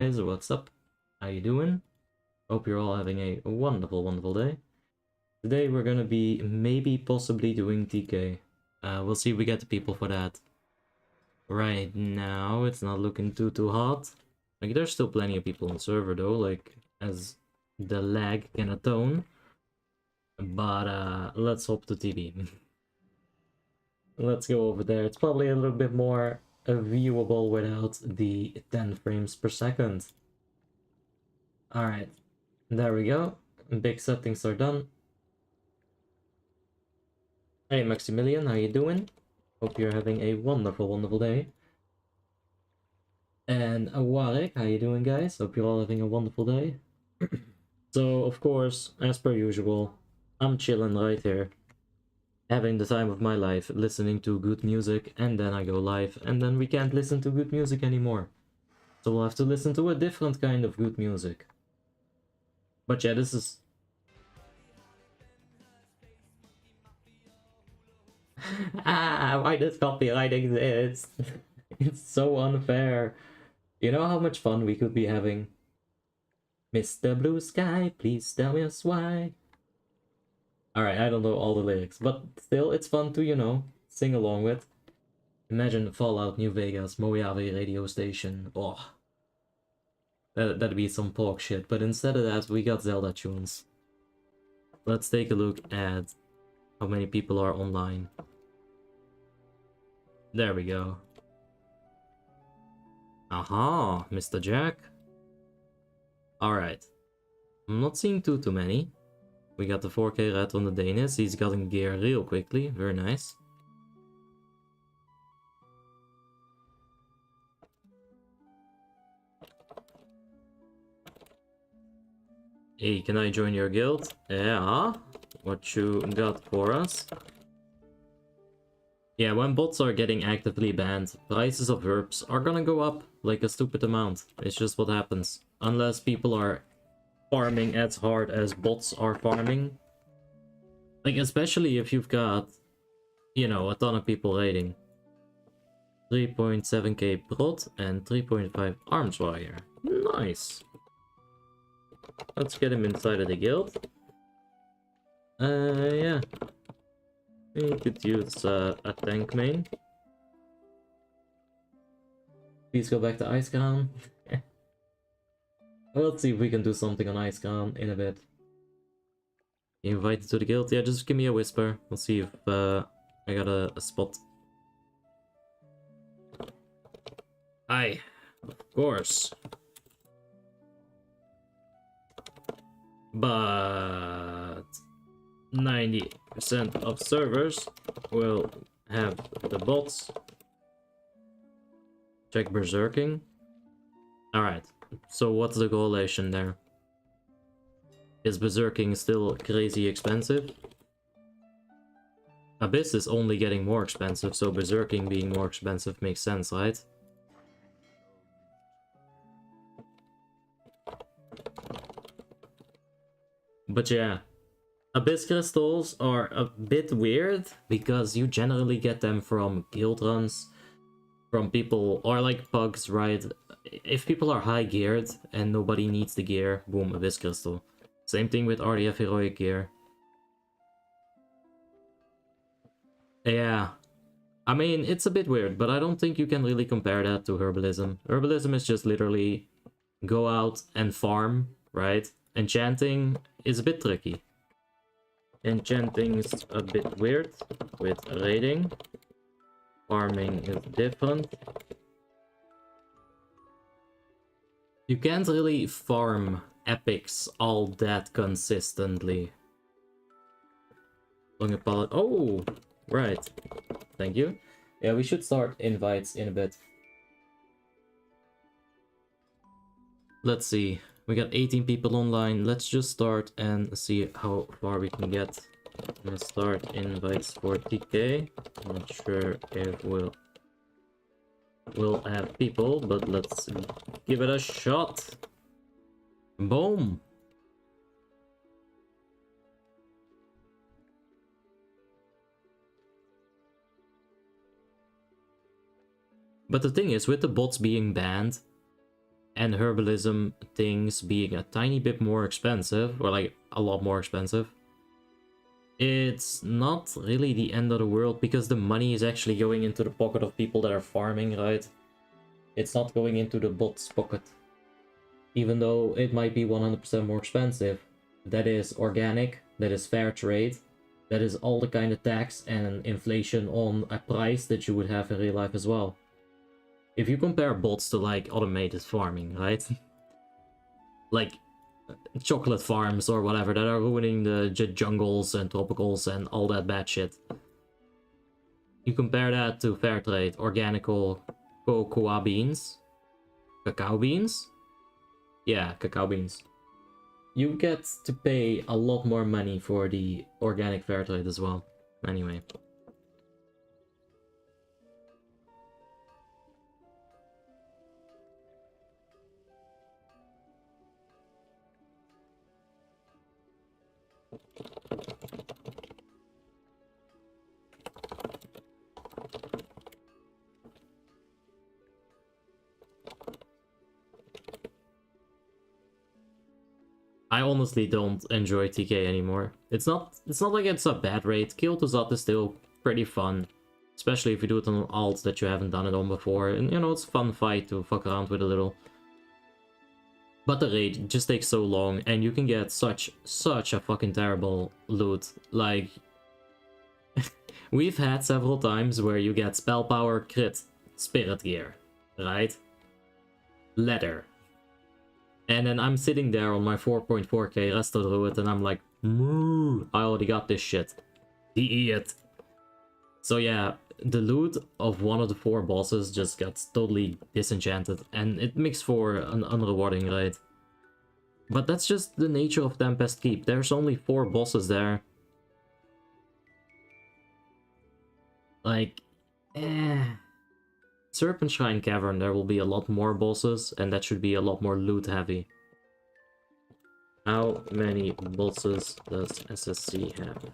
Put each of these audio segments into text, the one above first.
Guys, what's up? How you doing? Hope you're all having a wonderful, wonderful day. Today we're gonna be maybe possibly doing TK. We'll see if we get the people for that. Right now, it's not looking too hot. Like, there's still plenty of people on the server though, like, as the lag can atone. But, let's hop to TV. Let's go over there. It's probably a little bit more viewable without the 10 frames per second. Alright, there we go. Big settings are done. Hey Maximilian, how you doing? Hope you're having a wonderful, wonderful day. And Warwick, how you doing guys? Hope you're all having a wonderful day. So, of course, as per usual, I'm chilling right here. Having the time of my life, listening to good music, and then I go live, and then we can't listen to good music anymore. So we'll have to listen to a different kind of good music. But yeah, this is... why does copyright exist? It's so unfair. You know how much fun we could be having? Mr. Blue Sky, please tell us why. Alright, I don't know all the lyrics, but still, it's fun to, you know, sing along with. Imagine Fallout New Vegas, Mojave radio station. Oh, that'd be some pork shit, but instead of that, we got Zelda tunes. Let's take a look at how many people are online. There we go. Aha, Mr. Jack. Alright. I'm not seeing too many. We got the 4K rat on the Danish. He's gotten gear real quickly. Very nice. Hey, can I join your guild? Yeah. What you got for us? Yeah, when bots are getting actively banned, prices of herbs are gonna go up like a stupid amount. It's just what happens. Unless people are farming as hard as bots are farming. Like, especially if you've got, you know, a ton of people raiding. 3.7k prot and 3.5 arms wire. Nice. Let's get him inside of the guild. Yeah. We could use a tank main. Please go back to Ice Crown. Let's see if we can do something on Ice Crown in a bit. Invited to the guild? Yeah, just give me a whisper. We'll see if I got a spot. Aye, of course. But 90% of servers will have the bots. Check berserking. Alright, so what's the correlation there? Is berserking still crazy expensive? Abyss is only getting more expensive, so berserking being more expensive makes sense, right? But yeah, Abyss crystals are a bit weird because you generally get them from guild runs, from people, or like pugs, right? If people are high geared and nobody needs the gear, boom, Abyss crystal. Same thing with RDF heroic gear. Yeah, I mean, it's a bit weird, but I don't think you can really compare that to herbalism. Herbalism is just literally go out and farm, right? Enchanting is a bit tricky. Enchanting is a bit weird with raiding. Farming is different. You can't really farm epics all that consistently. Longer pallet. Oh, right. Thank you. Yeah, we should start invites in a bit. Let's see. We got 18 people online. Let's just start and see how far we can get. Let's start invites for TK. Not sure if we'll have people, but let's give it a shot. Boom. But the thing is, with the bots being banned, and herbalism things being a tiny bit more expensive, or like a lot more expensive, it's not really the end of the world, because the money is actually going into the pocket of people that are farming, right? It's not going into the bot's pocket. Even though it might be 100% more expensive, that is organic, that is fair trade, that is all the kind of tax and inflation on a price that you would have in real life as well. If you compare bots to like automated farming, right? Like chocolate farms or whatever that are ruining the jungles and tropicals and all that bad shit. You compare that to fair trade, organical cocoa beans, cacao beans? Yeah, cacao beans. You get to pay a lot more money for the organic fair trade as well. Anyway. I honestly don't enjoy TK anymore. It's not like it's a bad raid. Kill to Zot is still pretty fun. Especially if you do it on an alt that you haven't done it on before. And you know, it's a fun fight to fuck around with a little. But the raid just takes so long, and you can get such a fucking terrible loot. Like, we've had several times where you get spell power, crit, spirit gear, right? Leather. And then I'm sitting there on my 4.4k Resto Druid, and I'm like, I already got this shit. Idiot. So yeah, the loot of one of the 4 bosses just gets totally disenchanted, and it makes for an unrewarding raid. But that's just the nature of Tempest Keep. There's only 4 bosses there. Like, Serpent Shrine Cavern, there will be a lot more bosses, and that should be a lot more loot heavy. How many bosses does SSC have?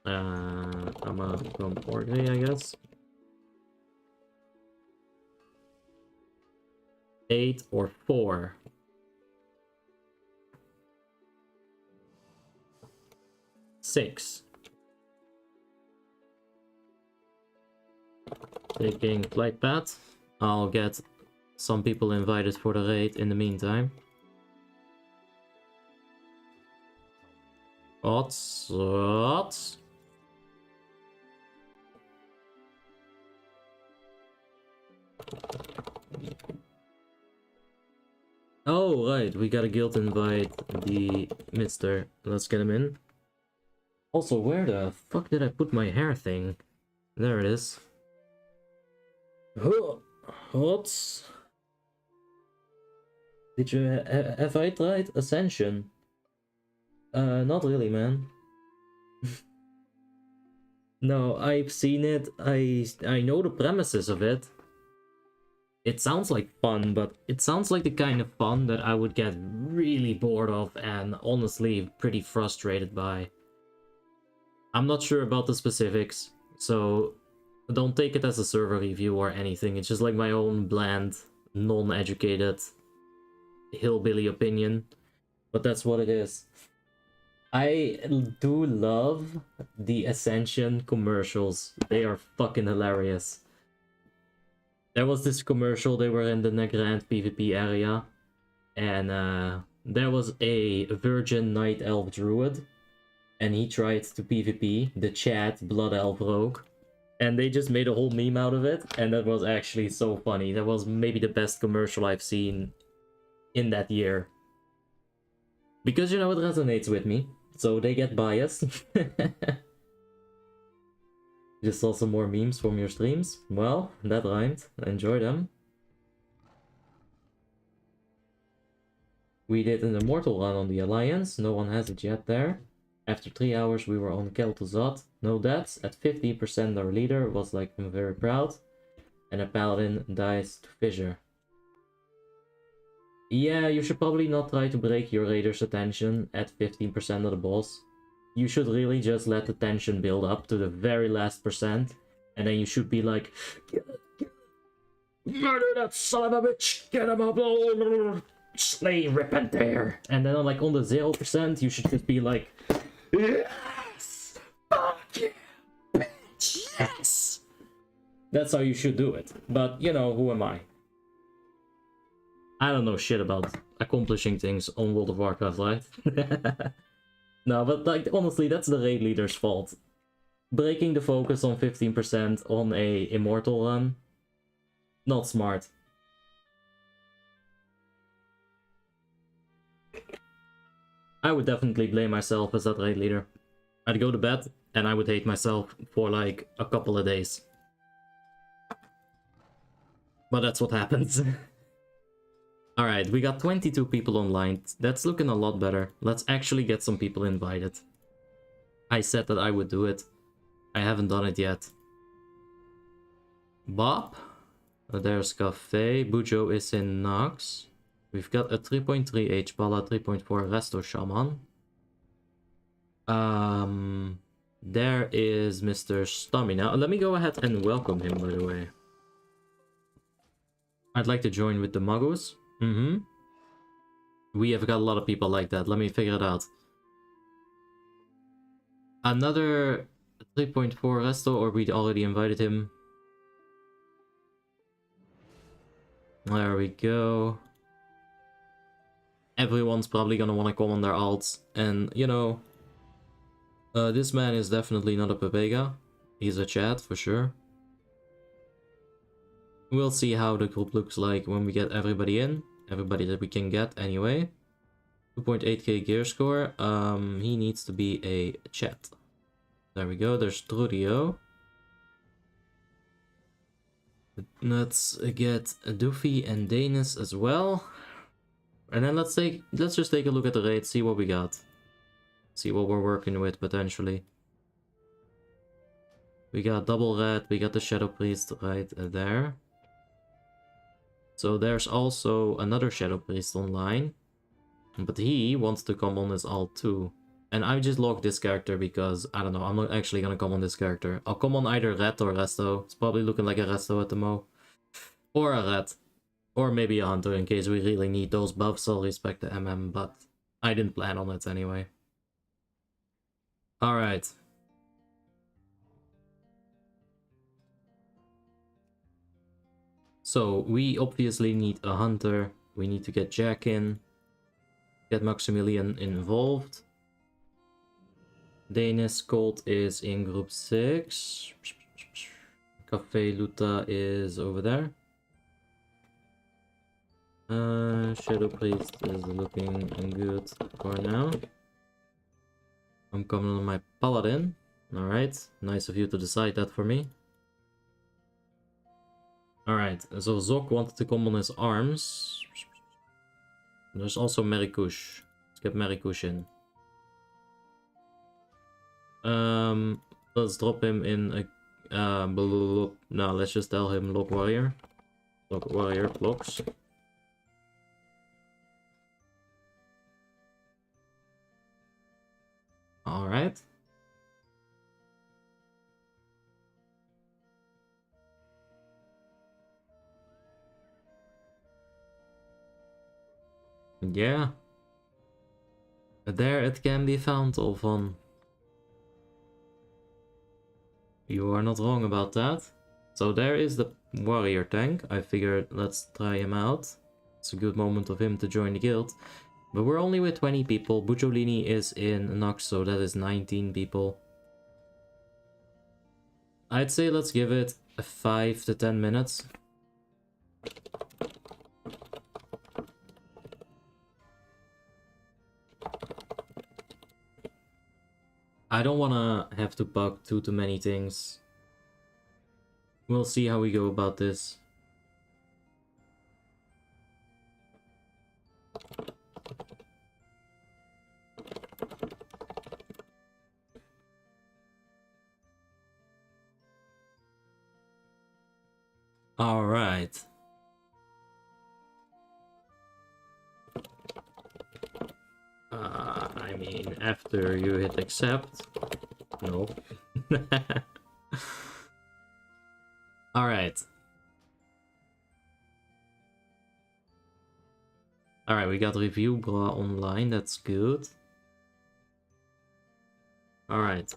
I'm gonna come orderly, I guess. 8 or 4. Six. Taking flight path. I'll get some people invited for the raid in the meantime. What? Oh, right, we got a guild invite the Mister. Let's get him in. Also, where the fuck did I put my hair thing? There it is. What? Did you have I tried Ascension? Not really, man. No, I've seen it. I know the premises of it. It sounds like fun, but it sounds like the kind of fun that I would get really bored of and honestly pretty frustrated by. I'm not sure about the specifics, so don't take it as a server review or anything. It's just like my own bland, non-educated, hillbilly opinion. But that's what it is. I do love the Ascension commercials. They are fucking hilarious. There was this commercial, they were in the Negrand PvP area. And there was a virgin night elf druid. And he tried to PvP the Chat Blood Elf Rogue. And they just made a whole meme out of it. And that was actually so funny. That was maybe the best commercial I've seen in that year. Because, you know, it resonates with me. So they get biased. Just saw some more memes from your streams. Well, that rhymed. Enjoy them. We did an immortal run on the Alliance. No one has it yet there. After 3 hours we were on Kel'Thuzad. No deaths. At 50% our leader was like, I'm very proud. And a paladin dies to fissure. Yeah, you should probably not try to break your raider's attention at 15% of the boss. You should really just let the tension build up to the very last percent. And then you should be like... Murder that son of a bitch! Get him up! Slay, repent there! And then like on the 0%, you should just be like, yes! Fuck you, bitch! Yes! That's how you should do it. But, you know, who am I? I don't know shit about accomplishing things on World of Warcraft, right? No, but like, honestly, that's the raid leader's fault. Breaking the focus on 15% on a immortal run, not smart. I would definitely blame myself as that raid leader. I'd go to bed and I would hate myself for like a couple of days. But that's what happens. Alright, we got 22 people online. That's looking a lot better. Let's actually get some people invited. I said that I would do it. I haven't done it yet. Bob. There's Cafe. Bujo is in Nox. We've got a 3.3 H Bala, 3.4 Resto Shaman. There is Mr. Stamina. Let me go ahead and welcome him, by the way. I'd like to join with the Magus. We have got a lot of people like that. Let me figure it out. Another 3.4 Resto, or we already invited him. There we go. Everyone's probably gonna want to come on their alts. And, you know, this man is definitely not a Pepega. He's a chat, for sure. We'll see how the group looks like when we get everybody in. Everybody that we can get, anyway. 2.8k gear score. He needs to be a chat. There we go, there's Trudio. Let's get Doofy and Danis as well. And then let's just take a look at the raid, see what we got. See what we're working with, potentially. We got Double Red, we got the Shadow Priest right there. So there's also another Shadow Priest online. But he wants to come on his alt too. And I just logged this character because, I don't know, I'm not actually gonna come on this character. I'll come on either Red or Resto. It's probably looking like a Resto at the mo. Or a Red. Or maybe a Hunter in case we really need those buffs. I'll respect the MM, but I didn't plan on it anyway. Alright. So, we obviously need a Hunter. We need to get Jack in. Get Maximilian involved. Danis Colt is in group 6. Cafe Luta is over there. Shadow Priest is looking good for now. I'm coming on my Paladin. Alright, nice of you to decide that for me. Alright, so Zok wanted to come on his arms. There's also Merikush. Let's get Merikush in. Let's drop him in a... no, let's just tell him Lock Warrior. Lock Warrior blocks. Alright. Yeah. There it can be found, Olvan. You are not wrong about that. So there is the warrior tank. I figured let's try him out. It's a good moment of him to join the guild. But we're only with 20 people. Bucciolini is in Nox, so that is 19 people. I'd say let's give it 5 to 10 minutes. I don't want to have to bug too many things. We'll see how we go about this. All right. I mean, after you hit accept. No. All right. Alright, we got Review Bra online, that's good. Alright.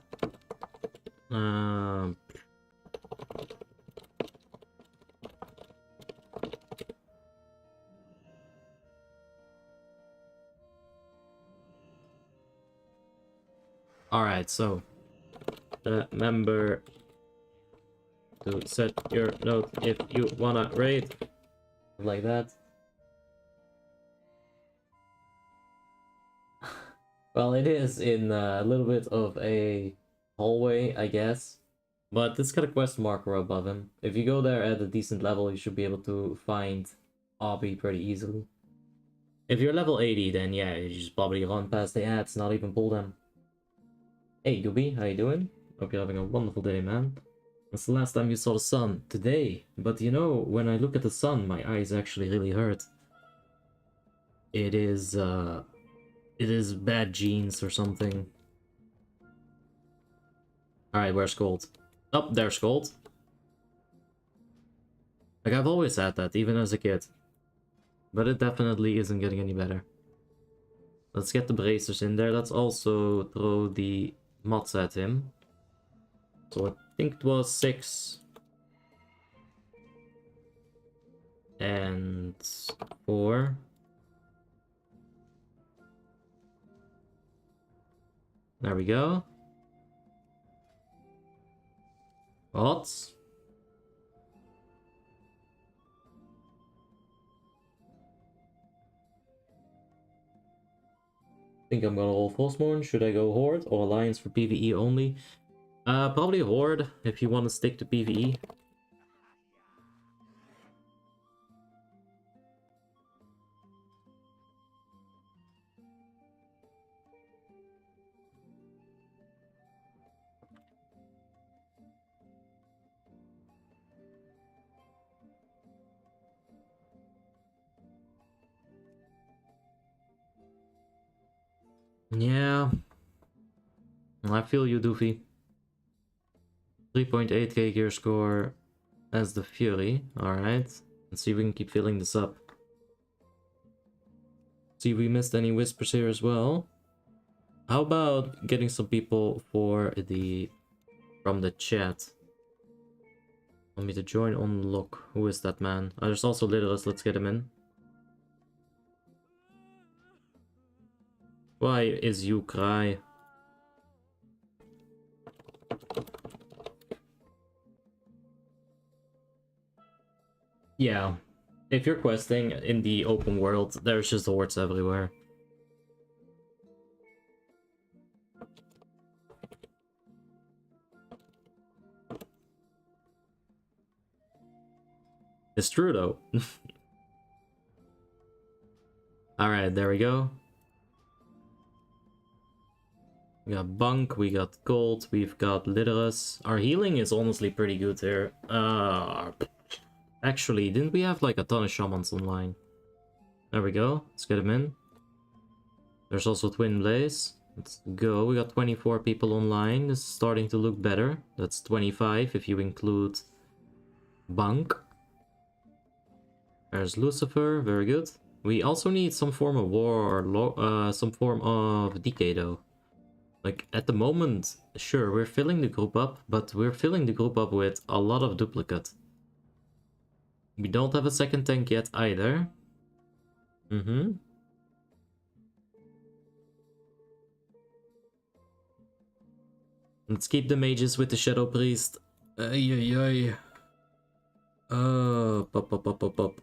Alright, so remember to set your note if you wanna raid. Like that. Well, it is in a little bit of a hallway, I guess. But it's got a quest marker above him. If you go there at a decent level, you should be able to find Obby pretty easily. If you're level 80, then yeah, you just probably run past the ads, not even pull them. Hey, Gooby, how you doing? Hope you're having a wonderful day, man. That's the last time you saw the sun. Today. But you know, when I look at the sun, my eyes actually really hurt. It is bad genes or something. Alright, where's Gold? Oh, there's Gold. Like, I've always had that, even as a kid. But it definitely isn't getting any better. Let's get the bracers in there. Let's also throw the mods at him. So I think it was 6. And 4. There we go. What? Think I'm gonna roll Frostmourne. Should I go Horde or Alliance for PvE only? Probably Horde if you want to stick to PvE. Yeah. I feel you, Doofy. 3.8k gear score as the Fury. Alright. Let's see if we can keep filling this up. See if we missed any whispers here as well. How about getting some people for the from the chat? Want me to join on look. Who is that man? Oh, there's also Littlest. Let's get him in. Why is you cry? Yeah. If you're questing in the open world, there's just hordes everywhere. It's true though. Alright, there we go. We got Bunk, we got Gold, we've got Litterus. Our healing is honestly pretty good here. Actually, didn't we have like a ton of shamans online? There we go, let's get him in. There's also Twin Blaze. Let's go, we got 24 people online. This is starting to look better. That's 25 if you include Bunk. There's Lucifer, very good. We also need some form of war or some form of decay though. Like at the moment, sure, we're filling the group up, but we're filling the group up with a lot of duplicate. We don't have a second tank yet either. Let's keep the mages with the Shadow Priest. Ay. Pop.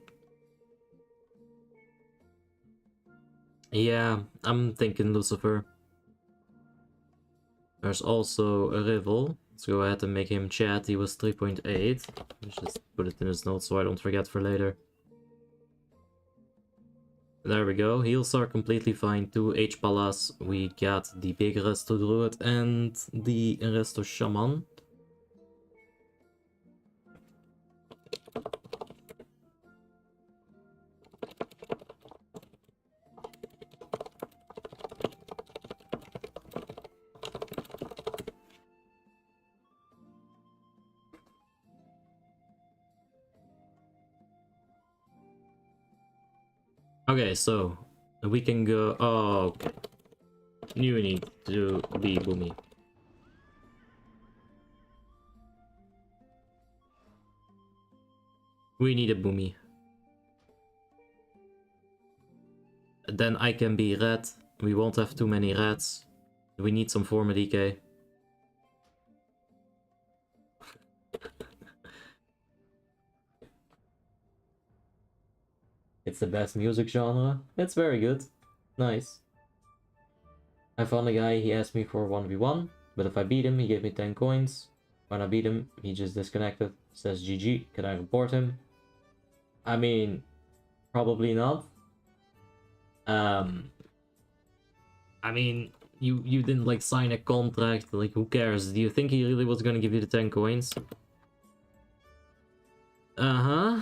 Yeah, I'm thinking Lucifer. There's also a Rivel. Let's go ahead and make him chat. He was 3.8. Let's just put it in his notes so I don't forget for later. There we go. Heals are completely fine. 2 H Palas. We got the big Resto Druid and the Resto Shaman. Okay, so we can go. Oh, okay. You need to be boomy. We need a boomy. Then I can be red. We won't have too many reds. We need some former DK. It's the best music genre. It's very good. Nice. I found a guy, he asked me for 1v1, but if I beat him, he gave me 10 coins. When I beat him, he just disconnected. Says GG, can I report him? I mean, probably not. I mean, you didn't like sign a contract, like who cares? Do you think he really was gonna give you the 10 coins? Uh-huh.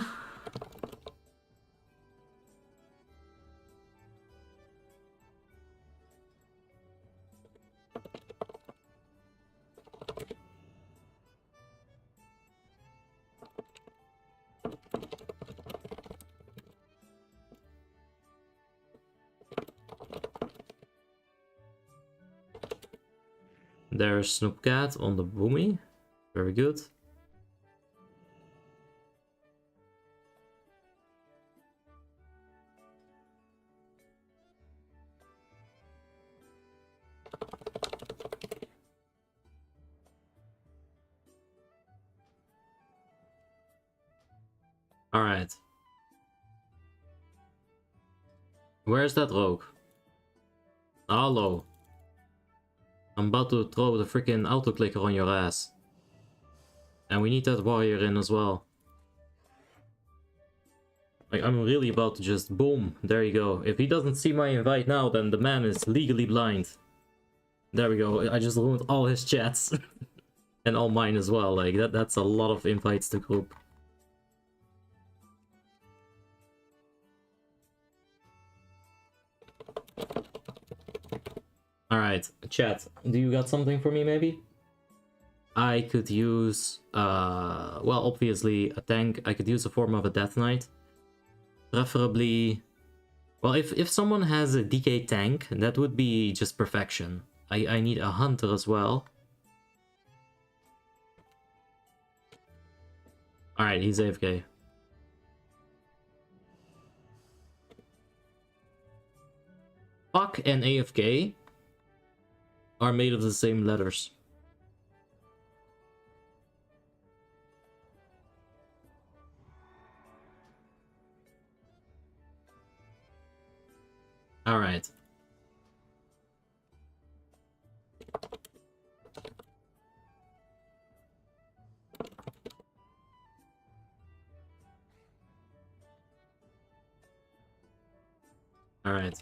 There's Snoopcat on the boomy. Very good. Alright. Where's that rogue? Hello. I'm about to throw the freaking auto clicker on your ass. And we need that warrior in as well. Like, I'm really about to just boom. There you go. If he doesn't see my invite now, then the man is legally blind. There we go. I just ruined all his chats. And all mine as well. Like, that's a lot of invites to group. Alright, chat. Do you got something for me, maybe? I could use, well, obviously a tank. I could use a form of a Death Knight. Preferably, well, if someone has a DK tank, that would be just perfection. I need a hunter as well. Alright, he's AFK. Fuck and AFK are made of the same letters. Alright. Alright.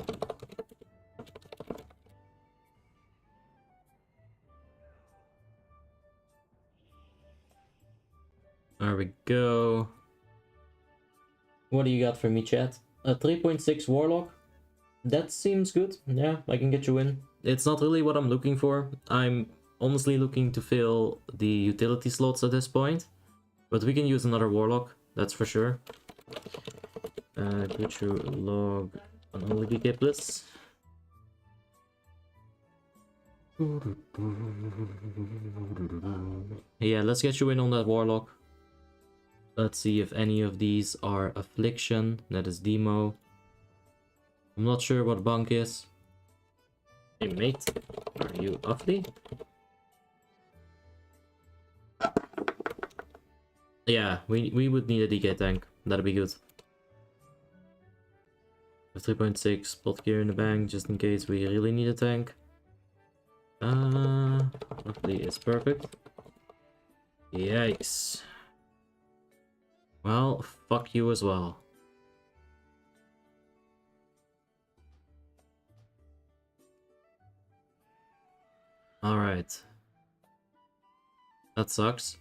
There we go. What do you got for me, chat? A 3.6 Warlock? That seems good. Yeah, I can get you in. It's not really what I'm looking for. I'm honestly looking to fill the utility slots at this point. But we can use another Warlock, that's for sure. Get you log on only DK Bliss. Yeah, let's get you in on that Warlock. Let's see if any of these are Affliction. That is Demo. I'm not sure what Bunk is. Hey mate, are you Uffly? Yeah, we would need a DK tank. That'd be good. 3.6 spot gear in the bank just in case we really need a tank. Uffly is perfect. Yikes. Well, fuck you as well. Alright. That sucks.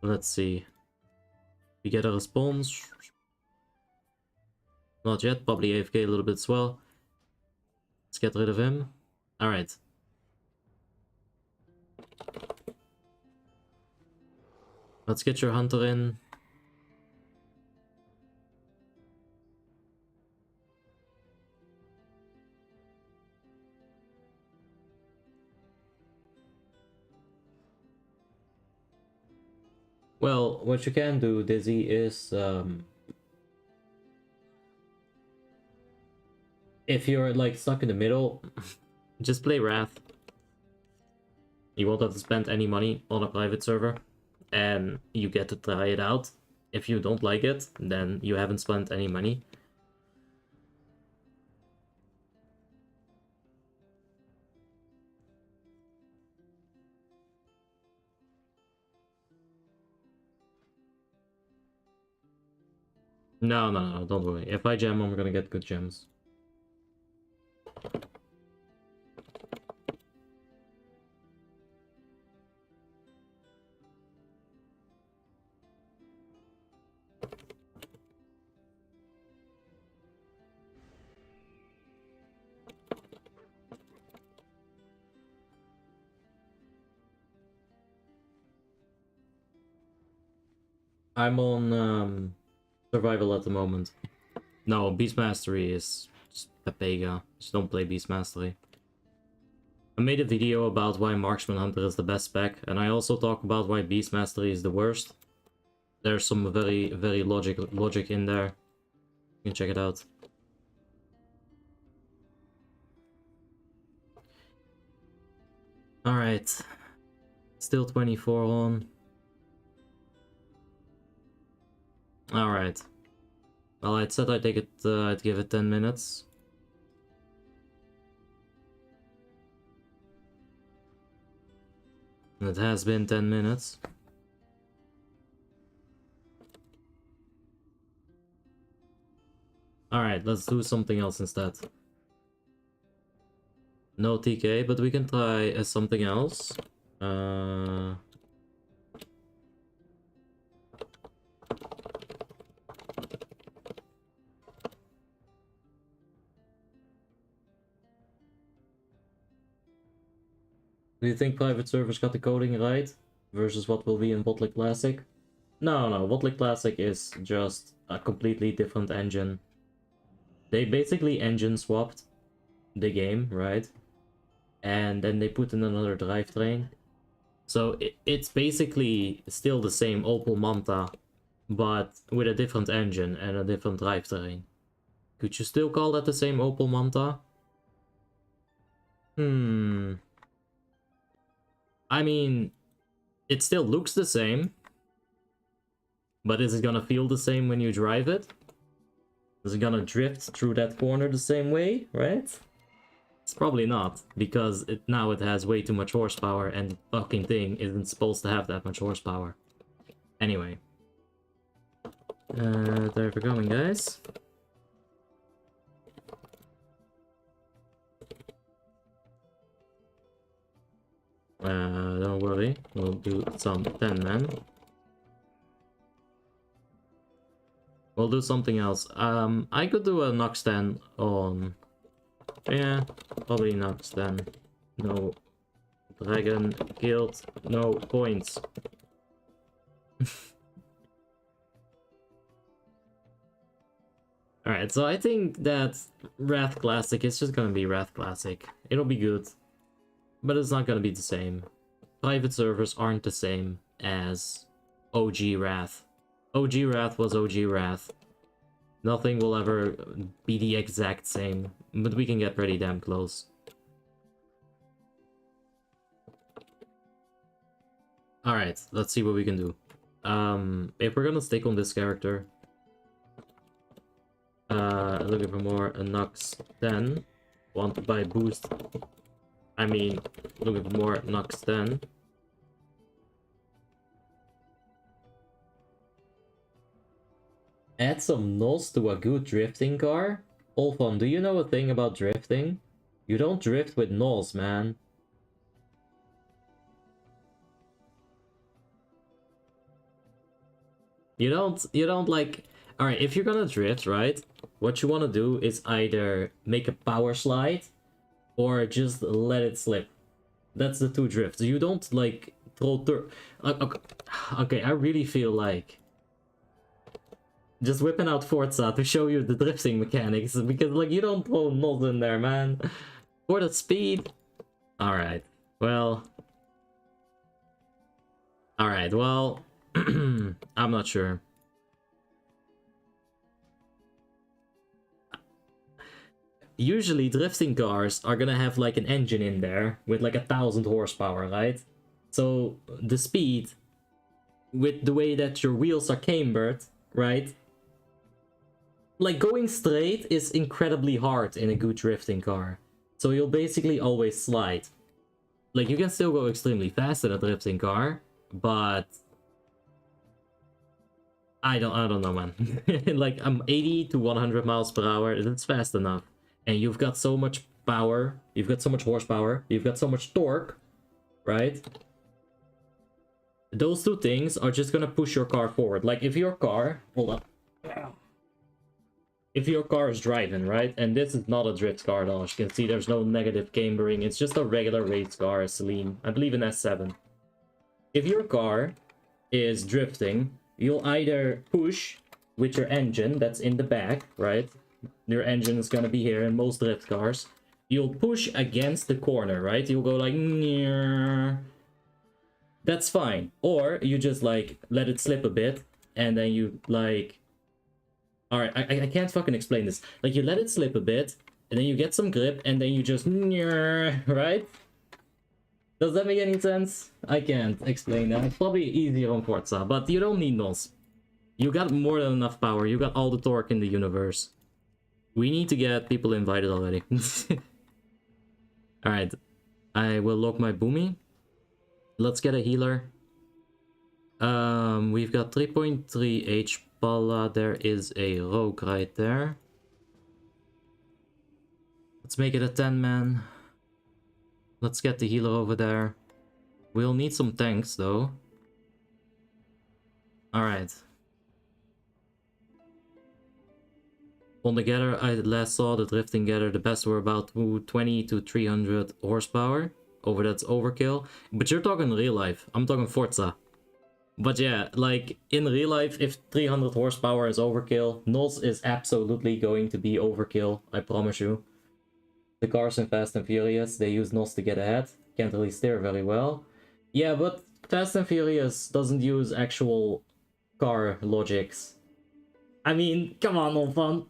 Let's see. We get a response. Not yet, probably AFK a little bit as well. Let's get rid of him. Alright. Let's get your hunter in. Well, what you can do, Dizzy, is if you're like stuck in the middle, just play Wrath. You won't have to spend any money on a private server, and you get to try it out. If you don't like it, then you haven't spent any money. No, don't worry. If I gem, I'm gonna get good gems. I'm on survival at the moment. No, Beast Mastery is just Pepega. Just don't play Beast Mastery. I made a video about why Marksman Hunter is the best spec, and I also talk about why Beast Mastery is the worst. There's some very logic in there. You can check it out. Alright. Still 24 on. Alright. Well, I said I'd take it, I'd give it 10 minutes. It has been 10 minutes. Alright, let's do something else instead. No TK, but we can try something else. Do you think private servers got the coding right versus what will be in Botlek Classic? No, Botlek Classic is just a completely different engine. They basically engine swapped the game, right? And then they put in another drivetrain. So it's basically still the same Opel Manta, but with a different engine and a different drivetrain. Could you still call that the same Opel Manta? I mean, it still looks the same, but is it gonna feel the same when you drive it? Is it gonna drift through that corner the same way, right? It's probably not, because now it has way too much horsepower, and the fucking thing isn't supposed to have that much horsepower. Anyway. There we're going, guys. Don't worry, we'll do some 10 men. We'll do something else. I could do a Nox 10 on... Yeah, probably Nox 10. No dragon killed, no points. Alright, so I think that Wrath Classic is just gonna be Wrath Classic. It'll be good, but it's not gonna be the same. Private servers aren't the same as OG Wrath. OG Wrath was OG Wrath. Nothing will ever be the exact same, but we can get pretty damn close. Alright, let's see what we can do. If we're gonna stick on this character, looking for more a Nox 10. Want to buy boost. I mean, looking for more Nox 10. Add some NOS to a good drifting car? Olfon, do you know a thing about drifting? You don't drift with NOS, man. You don't like... Alright, if you're gonna drift, right? What you wanna do is either make a power slide or just let it slip. That's the two drifts. You don't like throw... Okay, I really feel like just whipping out Forza to show you the drifting mechanics, because like you don't throw NOS in there, man. For the speed. Alright, well... I'm not sure. Usually drifting cars are gonna have like an engine in there with like 1,000 horsepower, right? So the speed, with the way that your wheels are cambered, right? Like going straight is incredibly hard in a good drifting car. So you'll basically always slide. Like you can still go extremely fast in a drifting car, but I don't know, man. Like I'm 80 to 100 miles per hour, that's fast enough. And you've got so much power, you've got so much horsepower, you've got so much torque, right? Those two things are just gonna push your car forward. Like if your car, hold up. If your car is driving, right? And this is not a drift car at all. As you can see, there's no negative cambering. It's just a regular race car, Celine. I believe an S7. If your car is drifting, you'll either push with your engine that's in the back, right? Your engine is gonna be here in most drift cars. You'll push against the corner, right? You'll go like, near. That's fine. Or you just like let it slip a bit, and then you like, all right, I can't fucking explain this. Like you let it slip a bit, and then you get some grip, and then you just, right? Does that make any sense? I can't explain that. It's probably easier on Forza, but you don't need NOS. You got more than enough power. You got all the torque in the universe. We need to get people invited already. Alright. I will lock my boomy. Let's get a healer. We've got 3.3 H Pala. There is a rogue right there. Let's make it a 10-man. Let's get the healer over there. We'll need some tanks though. Alright. On the Gather, I last saw the drifting Gather, the best were about 20 to 300 horsepower. Over that's overkill. But you're talking real life. I'm talking Forza. But yeah, like in real life, if 300 horsepower is overkill, NOS is absolutely going to be overkill, I promise you. The cars in Fast and Furious, they use NOS to get ahead. Can't really steer very well. Yeah, but Fast and Furious doesn't use actual car logics. I mean, come on, no fun.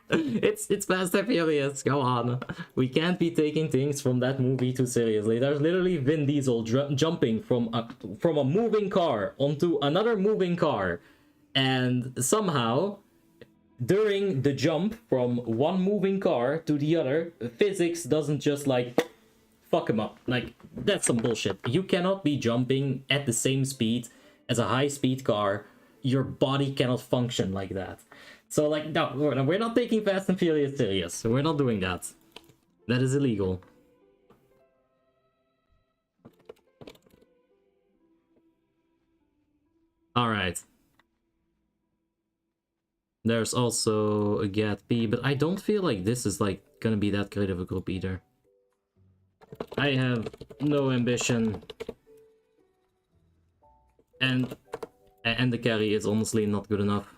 It's Fast and Furious, go on. We can't be taking things from that movie too seriously. There's literally Vin Diesel jumping from a moving car onto another moving car. And somehow, during the jump from one moving car to the other, physics doesn't just like fuck him up. Like, that's some bullshit. You cannot be jumping at the same speed as a high-speed car. Your body cannot function like that. So, like, no, we're not taking Fast and Furious serious. We're not doing that. That is illegal. Alright. There's also a GAT P, but I don't feel like this is, like, gonna be that great of a group either. I have no ambition. And the carry is honestly not good enough.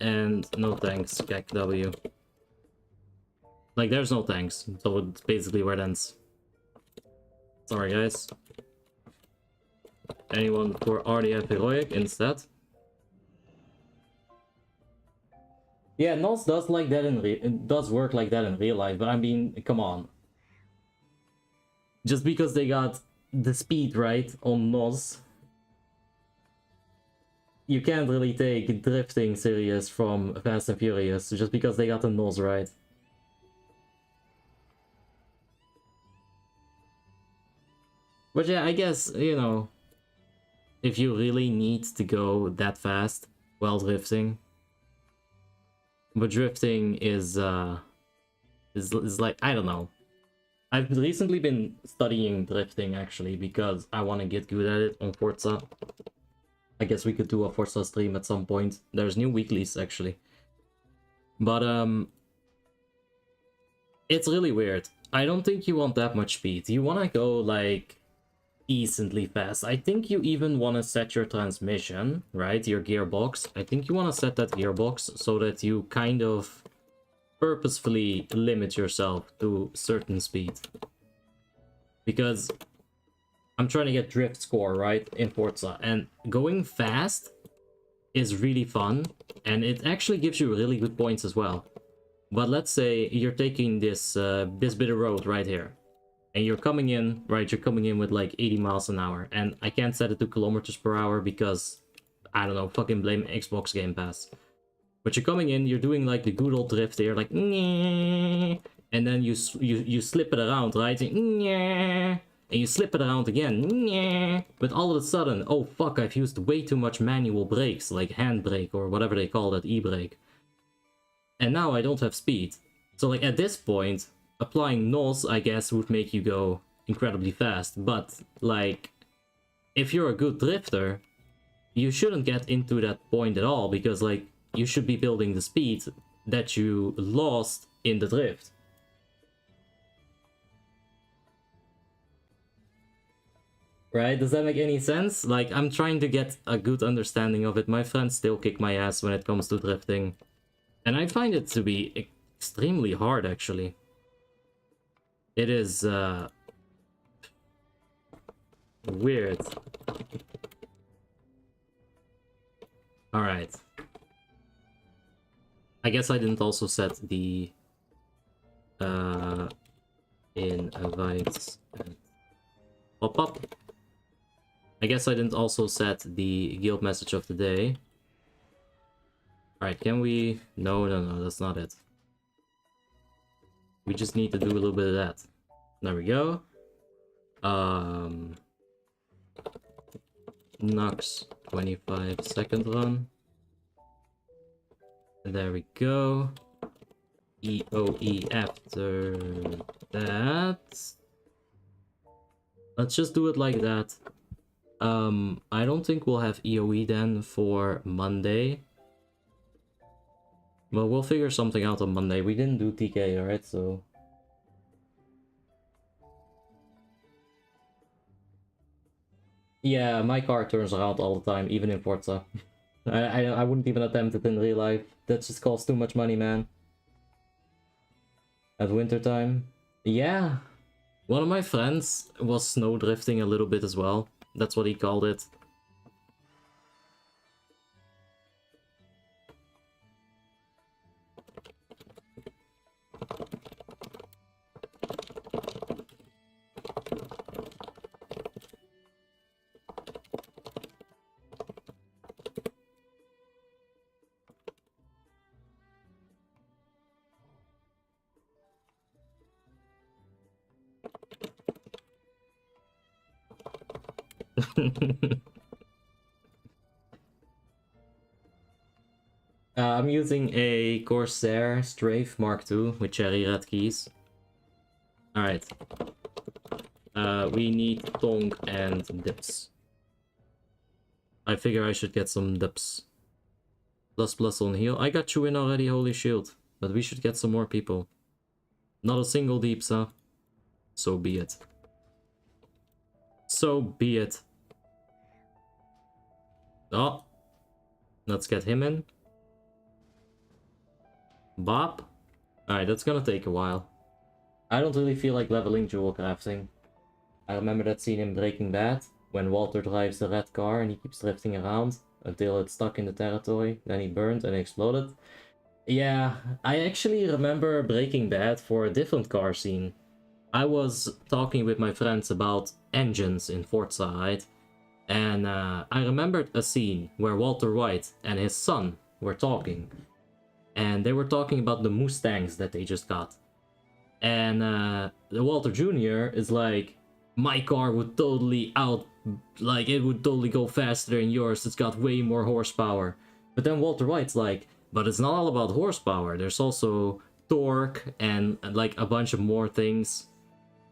And no thanks, CAC W. Like, there's no thanks, so it's basically where it ends. Sorry, guys. Anyone for RDF Heroic instead? Yeah, NOS does like that it does work like that in real life, but I mean, come on. Just because they got the speed right on NOS, you can't really take drifting serious from Fast and Furious just because they got the NOS right. But yeah, I guess, you know, if you really need to go that fast while drifting. But drifting is like, I don't know. I've recently been studying drifting actually because I want to get good at it on Forza. I guess we could do a Forza stream at some point. There's new weeklies actually. But it's really weird. I don't think you want that much speed. You want to go like decently fast. I think you even want to set your transmission, right? Your gearbox. I think you want to set that gearbox so that you kind of purposefully limit yourself to certain speed. Because I'm trying to get drift score, right, in Forza. And going fast is really fun. And it actually gives you really good points as well. But let's say you're taking this this bit of road right here. And you're coming in, right, you're coming in with like 80 miles an hour. And I can't set it to kilometers per hour because, I don't know, fucking blame Xbox Game Pass. But you're coming in, you're doing like the good old drift here, like, and then you slip it around, right? And you slip it around again, but all of a sudden, oh fuck, I've used way too much manual brakes, like handbrake or whatever they call that, e-brake. And now I don't have speed. So like at this point, applying NOS, I guess, would make you go incredibly fast. But like, if you're a good drifter, you shouldn't get into that point at all, because like, you should be building the speed that you lost in the drift. Right? Does that make any sense? Like, I'm trying to get a good understanding of it. My friends still kick my ass when it comes to drifting. And I find it to be extremely hard, actually. It is, weird. Alright. I guess I didn't also set the, invites and pop-up. I guess I didn't also set the guild message of the day. Alright, can we... No, that's not it. We just need to do a little bit of that. There we go. Nox 25-second run. There we go. EOE after that. Let's just do it like that. I don't think we'll have EOE then for Monday. Well, we'll figure something out on Monday. We didn't do TK, alright, so... Yeah, my car turns around all the time, even in Forza. I wouldn't even attempt it in real life. That just costs too much money, man. At wintertime. Yeah. One of my friends was snow drifting a little bit as well. That's what he called it. I'm using a Corsair Strafe Mark II with cherry red keys. Alright. We need tongue and dips. I figure I should get some dips. ++ on heal. I got you in already, holy shield. But we should get some more people. Not a single deeps, huh? So be it. So be it. Oh. Let's get him in. Bop. Alright, that's gonna take a while. I don't really feel like leveling jewel crafting. I remember that scene in Breaking Bad, when Walter drives the red car and he keeps drifting around until it's stuck in the territory, then he burned and exploded. Yeah, I actually remember Breaking Bad for a different car scene. I was talking with my friends about engines in Forza, right? And I remembered a scene where Walter White and his son were talking. And they were talking about the Mustangs that they just got. And Walter Jr. is like, my car would totally it would totally go faster than yours, it's got way more horsepower. But then Walter White's like, but it's not all about horsepower, there's also torque and like a bunch of more things.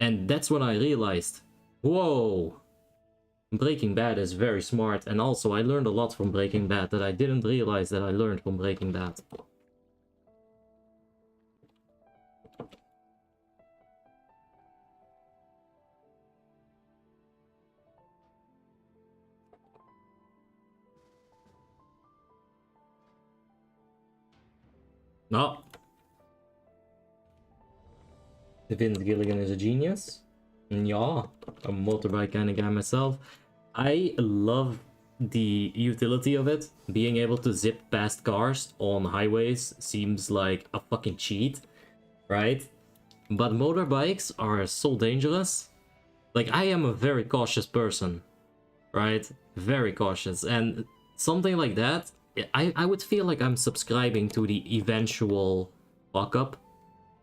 And that's when I realized, whoa, Breaking Bad is very smart. And also I learned a lot from Breaking Bad that I didn't realize that I learned from Breaking Bad. No. Vince Gilligan is a genius. Yeah, a motorbike kind of guy myself. I love the utility of it. Being able to zip past cars on highways seems like a fucking cheat, right? But motorbikes are so dangerous. Like, I am a very cautious person, right? Very cautious. And something like that, I would feel like I'm subscribing to the eventual fuck up.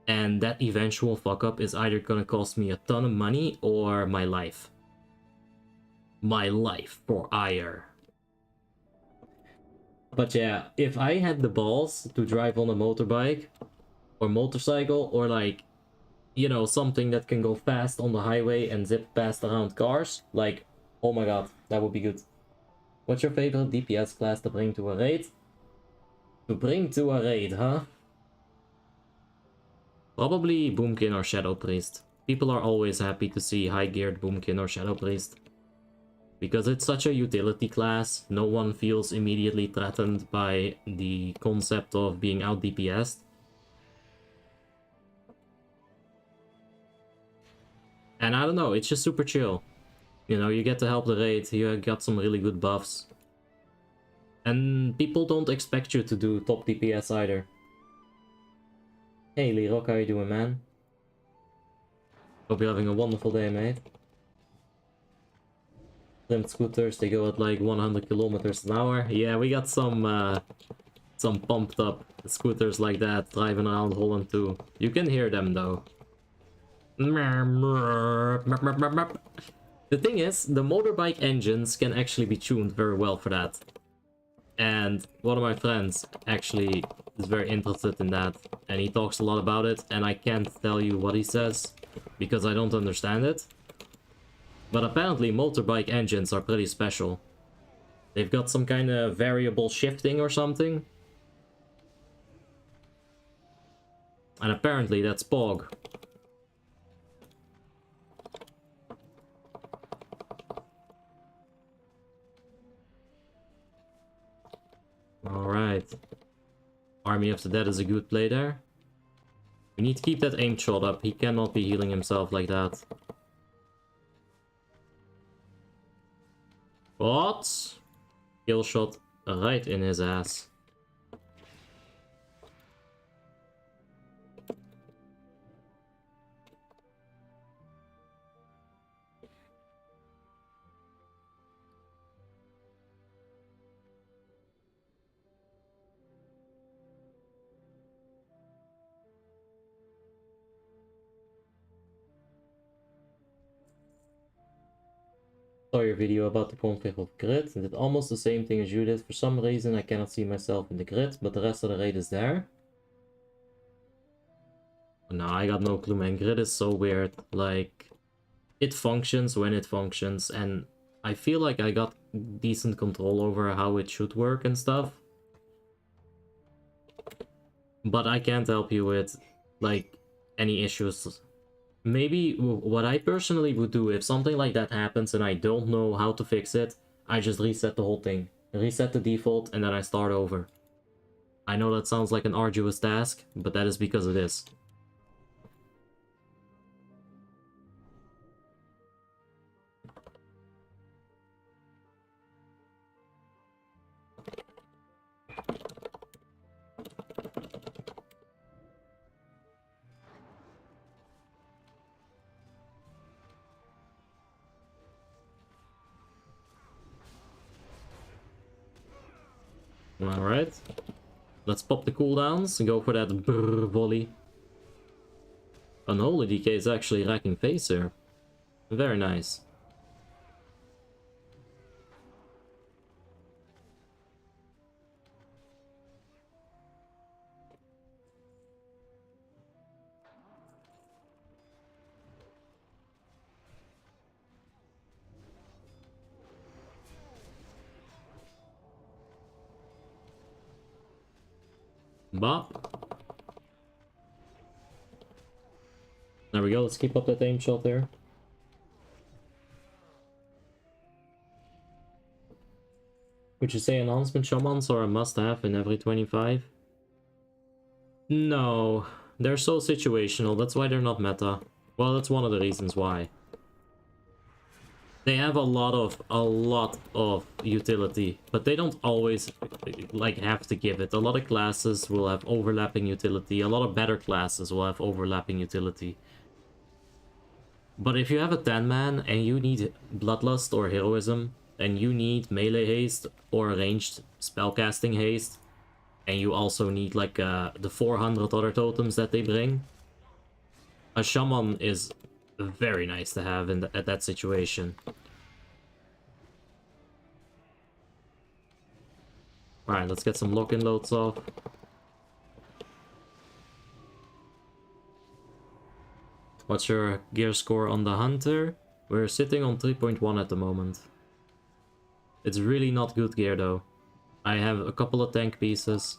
And that eventual fuck up is either gonna cost me a ton of money or my life. My life for ire. But yeah, if I had the balls to drive on a motorbike or motorcycle or like, you know, something that can go fast on the highway and zip past around cars, like, oh my god, that would be good. What's your favorite DPS class to bring to a raid? To bring to a raid, huh? Probably Boomkin or Shadow Priest. People are always happy to see high-geared Boomkin or Shadow Priest. Because it's such a utility class, no one feels immediately threatened by the concept of being out DPS'd. And I don't know, it's just super chill. You know, you get to help the raid, you got some really good buffs. And people don't expect you to do top DPS either. Hey Lerock, how you doing, man? Hope you're having a wonderful day, mate. Trimmed scooters, they go at like 100 kilometers an hour. Yeah, we got some pumped up scooters like that driving around Holland too. You can hear them though. The thing is, the motorbike engines can actually be tuned very well for that. And one of my friends actually is very interested in that, and he talks a lot about it, and I can't tell you what he says because I don't understand it. But apparently motorbike engines are pretty special. They've got some kind of variable shifting or something. And apparently that's POG. Alright. Army of the Dead is a good play there. We need to keep that aim shot up. He cannot be healing himself like that. What? Kill shot right in his ass. Saw your video about the config of grid and did almost the same thing as you did. For some reason I cannot see myself in the grid, but the rest of the raid is there. No, I got no clue, man. Grid is so weird. Like, it functions when it functions, and I feel like I got decent control over how it should work and stuff. But I can't help you with, like, any issues. Maybe what I personally would do if something like that happens and I don't know how to fix it, I just reset the whole thing. Reset the default and then I start over. I know that sounds like an arduous task, but that is because it is. Alright. Let's pop the cooldowns and go for that brrr volley. Unholy DK is actually racking face here. Very nice. Bop. There we go, let's keep up that aim shot there. Would you say enhancement shamans are a must-have in every 25? No, they're so situational, that's why they're not meta. Well, that's one of the reasons why. They have a lot of utility, but they don't always like have to give it. A lot of classes will have overlapping utility. A lot of better classes will have overlapping utility. But if you have a 10-man and you need Bloodlust or Heroism, and you need melee haste or ranged spellcasting haste, and you also need like the 400 other totems that they bring, a Shaman is very nice to have in at that situation. Alright, let's get some lock-in loads off. What's your gear score on the Hunter? We're sitting on 3.1 at the moment. It's really not good gear though. I have a couple of tank pieces.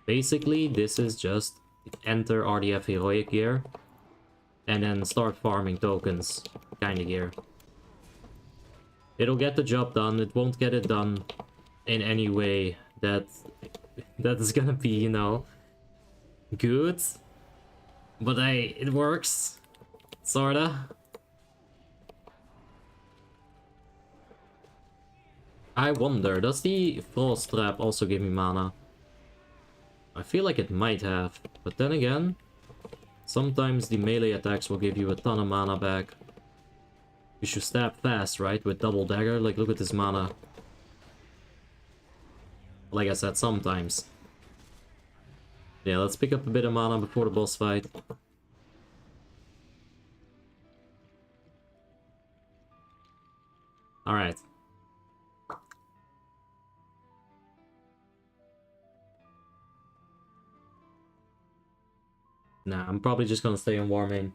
Basically, this is just enter RDF heroic gear and then start farming tokens kind of gear. It'll get the job done. It won't get it done in any way that is gonna be, you know, good. But hey, it works. Sorta. I wonder, does the Frost Trap also give me mana? I feel like it might have, but then again, sometimes the melee attacks will give you a ton of mana back. You should stab fast, right? With double dagger, like look at this mana. Like I said, sometimes. Yeah, let's pick up a bit of mana before the boss fight. Alright. Nah, I'm probably just gonna stay in Warmane.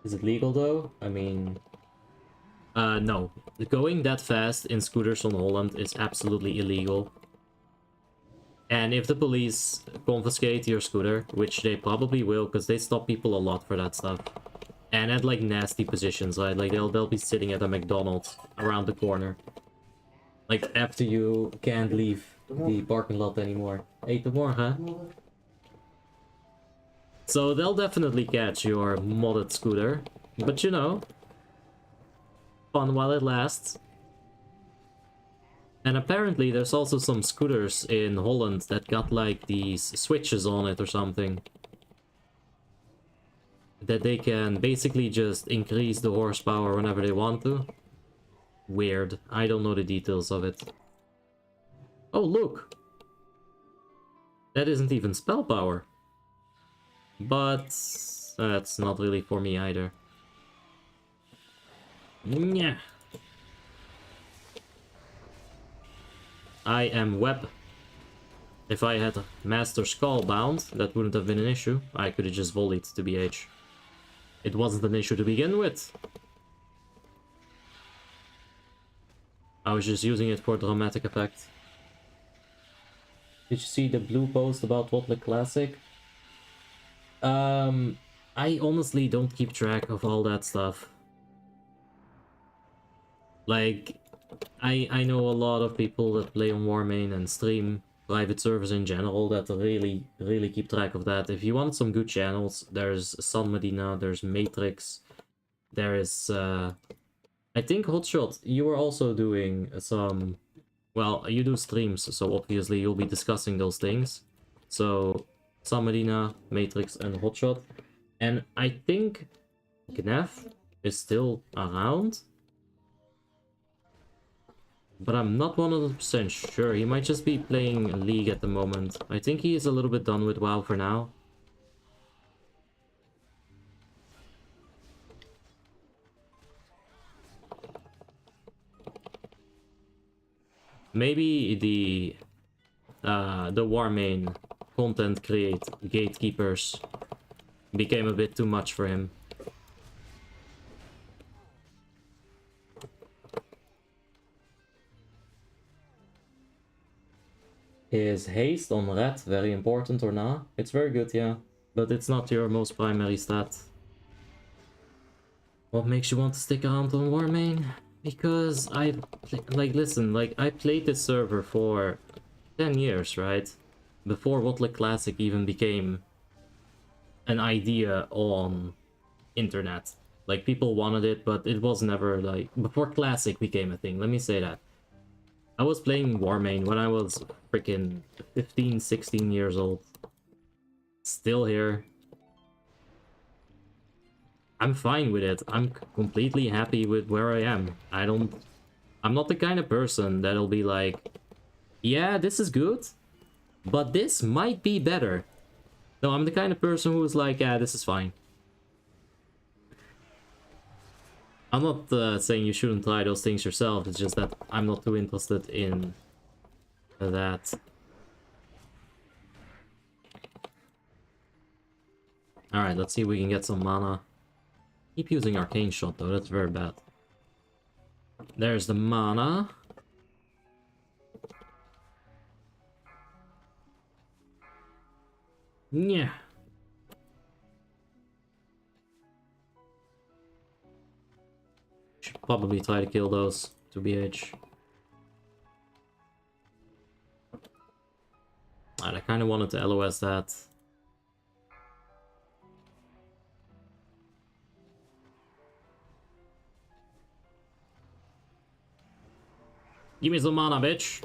Is it legal though? I mean... no. Going that fast in scooters on Holland is absolutely illegal. And if the police confiscate your scooter, which they probably will, because they stop people a lot for that stuff. And at like nasty positions, right? Like they'll be sitting at a McDonald's around the corner. Like after you can't leave the parking lot anymore. Hey, tomorrow, huh? So they'll definitely catch your modded scooter, but you know, fun while it lasts. And apparently there's also some scooters in Holland that got like these switches on it or something. That they can basically just increase the horsepower whenever they want to. Weird. I don't know the details of it. Oh, look! That isn't even spell power. But that's not really for me either. Yeah. I am web. If I had Master Skull bound, that wouldn't have been an issue. I could have just volleyed to BH. It wasn't an issue to begin with. I was just using it for dramatic effect. Did you see the blue post about Wotlick Classic? I honestly don't keep track of all that stuff. Like, I know a lot of people that play on Warmain and stream private servers in general that really keep track of that. If you want some good channels, there's San Medina, there's Matrix, there is, I think Hotshot, you were also doing some, well, you do streams, so obviously you'll be discussing those things. So, San Medina, Matrix, and Hotshot. And I think Gnef is still around. But I'm not 100% sure. He might just be playing League at the moment. I think he is a little bit done with WoW for now. Maybe the Warmain content create gatekeepers became a bit too much for him. Is haste on red very important or not? It's very good, yeah. But it's not your most primary stat. What makes you want to stick around on Warmain? Because listen, I played this server for 10 years, right? Before Wotlick Classic even became an idea on internet. Like, people wanted it, but it was never, like... Before Classic became a thing, let me say that. I was playing Warmane when I was freaking 15, 16 years old. Still here. I'm fine with it. I'm completely happy with where I am. I'm not the kind of person that'll be like, yeah, this is good, but this might be better. No, I'm the kind of person who's like, yeah, this is fine. I'm not saying you shouldn't try those things yourself, it's just that I'm not too interested in that. Alright, let's see if we can get some mana. Keep using Arcane Shot though, that's very bad. There's the mana. Yeah. Should probably try to kill those, 2BH. Alright, I kind of wanted to LOS that. Give me some mana, bitch.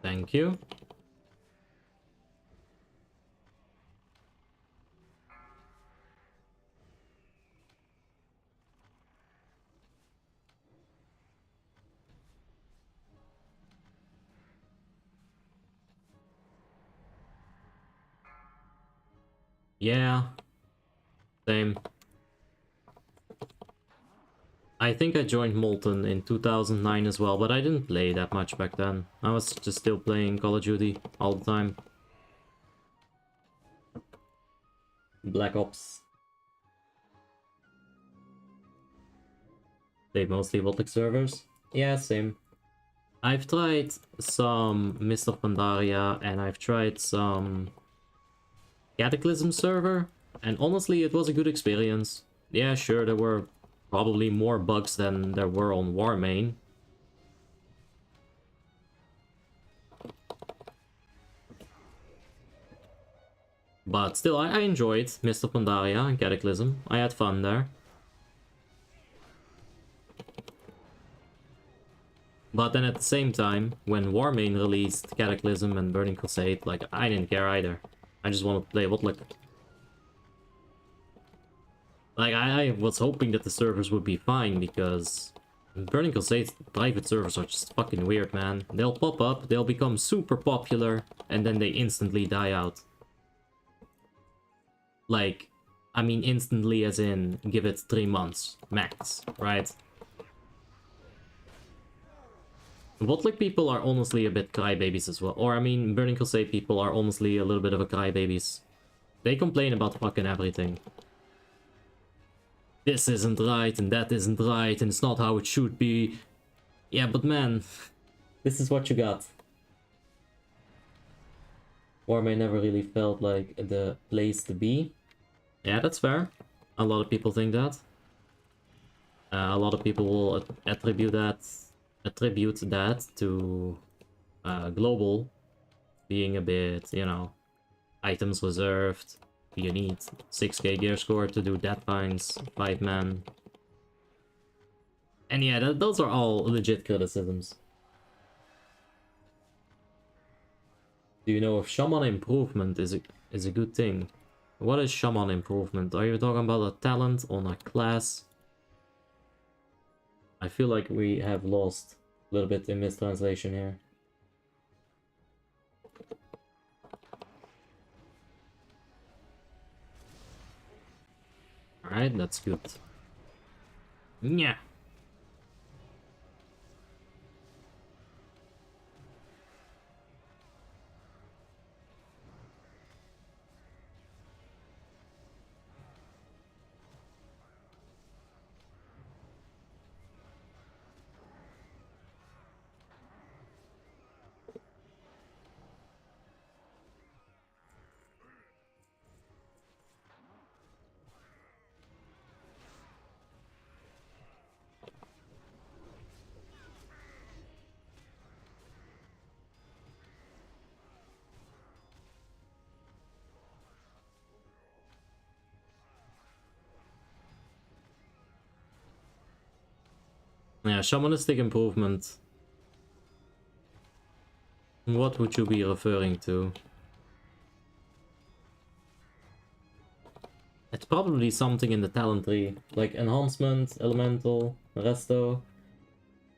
Thank you. Yeah. Same. I think I joined Molten in 2009 as well, but I didn't play that much back then. I was just still playing Call of Duty all the time. Black Ops. They mostly Voltic servers? Yeah, same. I've tried some Mist of Pandaria, and I've tried some Cataclysm server, and honestly it was a good experience. Yeah, sure, there were probably more bugs than there were on Warmane. But still, I enjoyed Mist of Pandaria and Cataclysm. I had fun there. But then at the same time, when Warmane released Cataclysm and Burning Crusade, like, I didn't care either. I just wanted to play Wotlick. Like, I was hoping that the servers would be fine, because Burning Crusade private servers are just fucking weird, man. They'll pop up, they'll become super popular, and then they instantly die out. Like, I mean instantly as in, give it 3 months, max, right? Wotlick people are honestly a bit crybabies as well. Or, I mean, Burning Crusade people are honestly a little bit of a crybabies. They complain about fucking everything. This isn't right, and that isn't right, and it's not how it should be. Yeah, but man, this is what you got. Warmane never really felt like the place to be. Yeah, that's fair. A lot of people think that. A lot of people will attribute that to global being a bit, you know, items reserved. You need 6k gear score to do death finds, 5-man. And yeah, those are all legit criticisms. Do you know if shaman improvement is a good thing? What is shaman improvement? Are you talking about a talent on a class? I feel like we have lost a little bit in mistranslation here. Alright, that's good. Yeah. Yeah, shamanistic improvement. What would you be referring to? It's probably something in the talent tree, like enhancement, elemental, resto.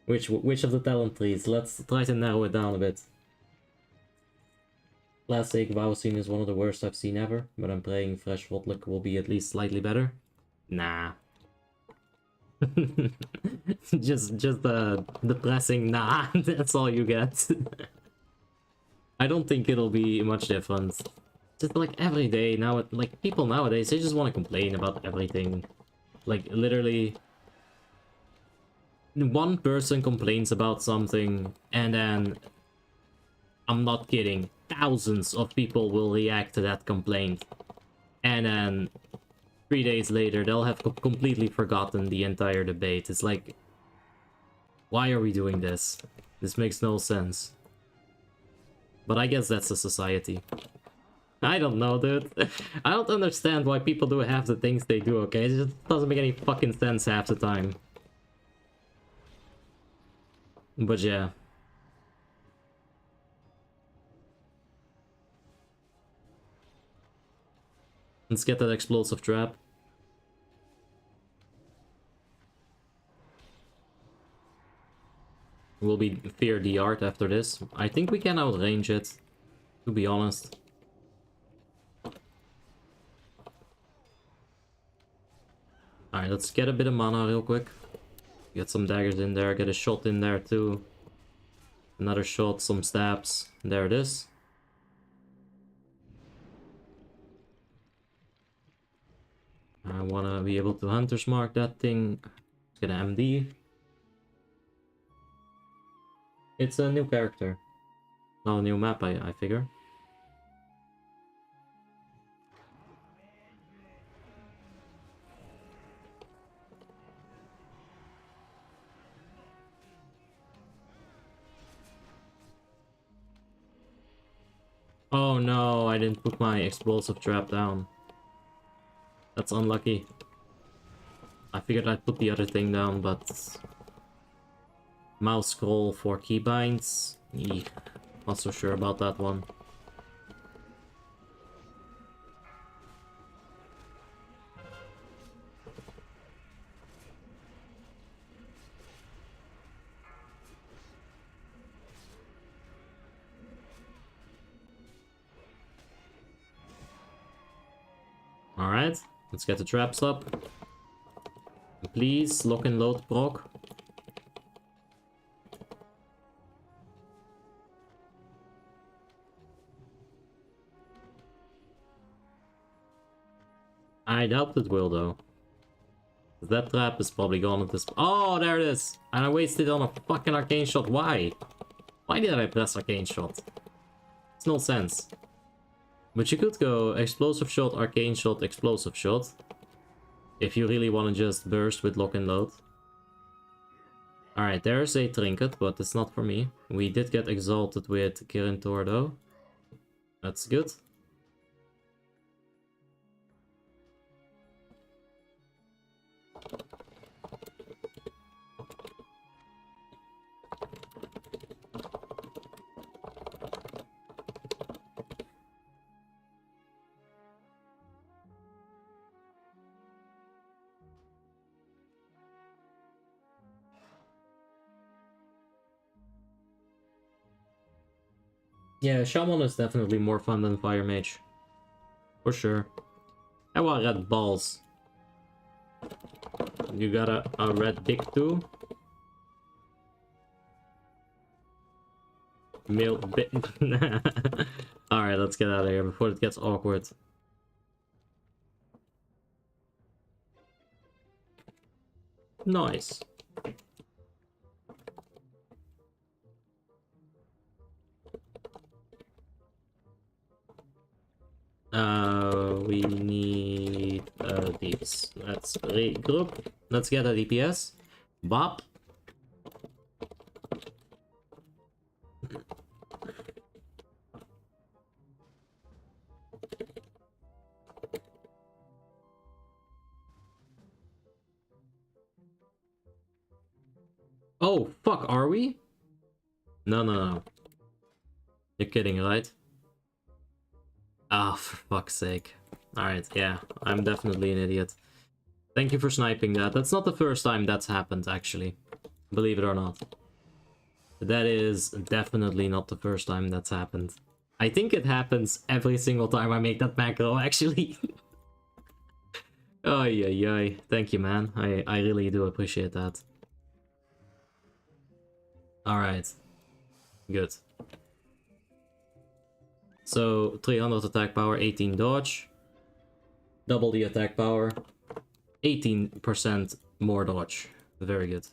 Which of the talent trees? Let's try to narrow it down a bit. Classic WoW scene is one of the worst I've seen ever, but I'm praying Fresh Wotlick will be at least slightly better. Nah. just a depressing nah. That's all you get. I don't think it'll be much different. Just like every day now, like people nowadays, they just want to complain about everything. Like literally, one person complains about something, and then I'm not kidding, thousands of people will react to that complaint, and then 3 days later they'll have completely forgotten the entire debate. It's like, why are we doing this? This makes no sense. But I guess that's a society. I don't know, dude. I don't understand why people do half the things they do, okay? It just doesn't make any fucking sense half the time. But yeah. Let's get that explosive trap. We'll be fear the art after this. I think we can outrange it, to be honest. Alright, let's get a bit of mana real quick. Get some daggers in there, get a shot in there too. Another shot, some stabs. There it is. I wanna be able to hunter's mark that thing. Let's get an MD. It's a new character. Not a new map, I figure. Oh no, I didn't put my explosive trap down. That's unlucky. I figured I'd put the other thing down, but... Mouse scroll for keybinds? Eeh, not so sure about that one. Alright, let's get the traps up. Please, lock and load proc. I doubt it will, though. That trap is probably gone at this... Oh, there it is! And I wasted on a fucking arcane shot. Why? Why did I press arcane shot? It's no sense. But you could go explosive shot, arcane shot, explosive shot. If you really want to just burst with lock and load. Alright, there's a trinket, but it's not for me. We did get exalted with Kirin Tor though. That's good. Yeah, Shaman is definitely more fun than Fire Mage. For sure. I want red balls. You got a red dick too? Male bit. Alright, let's get out of here before it gets awkward. Nice. We need these. Let's regroup. Let's get a DPS. Bop. Oh, fuck, are we? No, no, no. You're kidding, right? Ah, for fuck's sake. Alright, yeah, I'm definitely an idiot. Thank you for sniping that. That's not the first time that's happened, actually. Believe it or not. That is definitely not the first time that's happened. I think it happens every single time I make that macro, actually. Ay, ay, ay. Thank you, man. I really do appreciate that. Alright. Good. So, 300 attack power, 18 dodge. Double the attack power. 18% more dodge. Very good.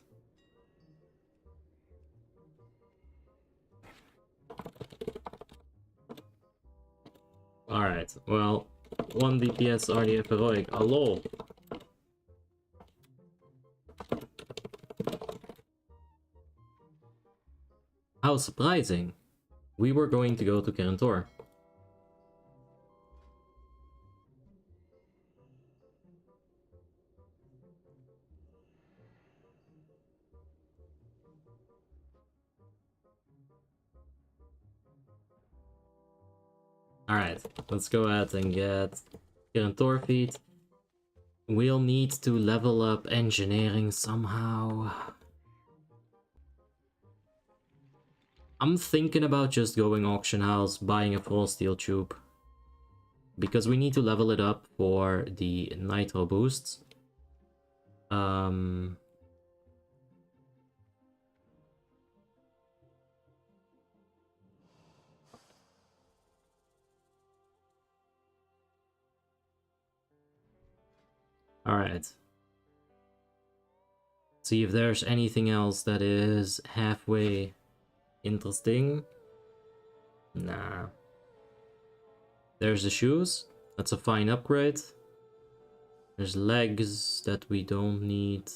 Alright, well, 1 DPS RDF heroic. Hello! How surprising. We were going to go to Kerentor. Alright, let's go ahead and get Kerentor feet. We'll need to level up engineering somehow. I'm thinking about just going auction house, buying a full steel tube. Because we need to level it up for the nitro boosts. Alright. See if there's anything else that is halfway interesting. Nah. There's the shoes. That's a fine upgrade. There's legs that we don't need.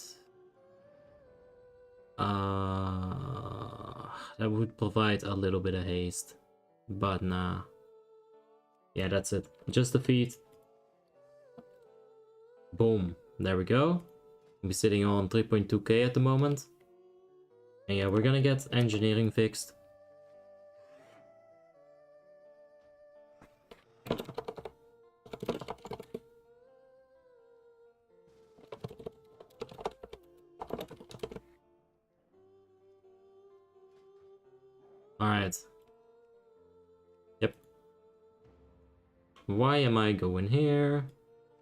That would provide a little bit of haste. But nah. Yeah, that's it. Just the feet. Boom. There we go. We're sitting on 3.2k at the moment. And yeah, we're gonna get engineering fixed. Alright. Yep. Why am I going here?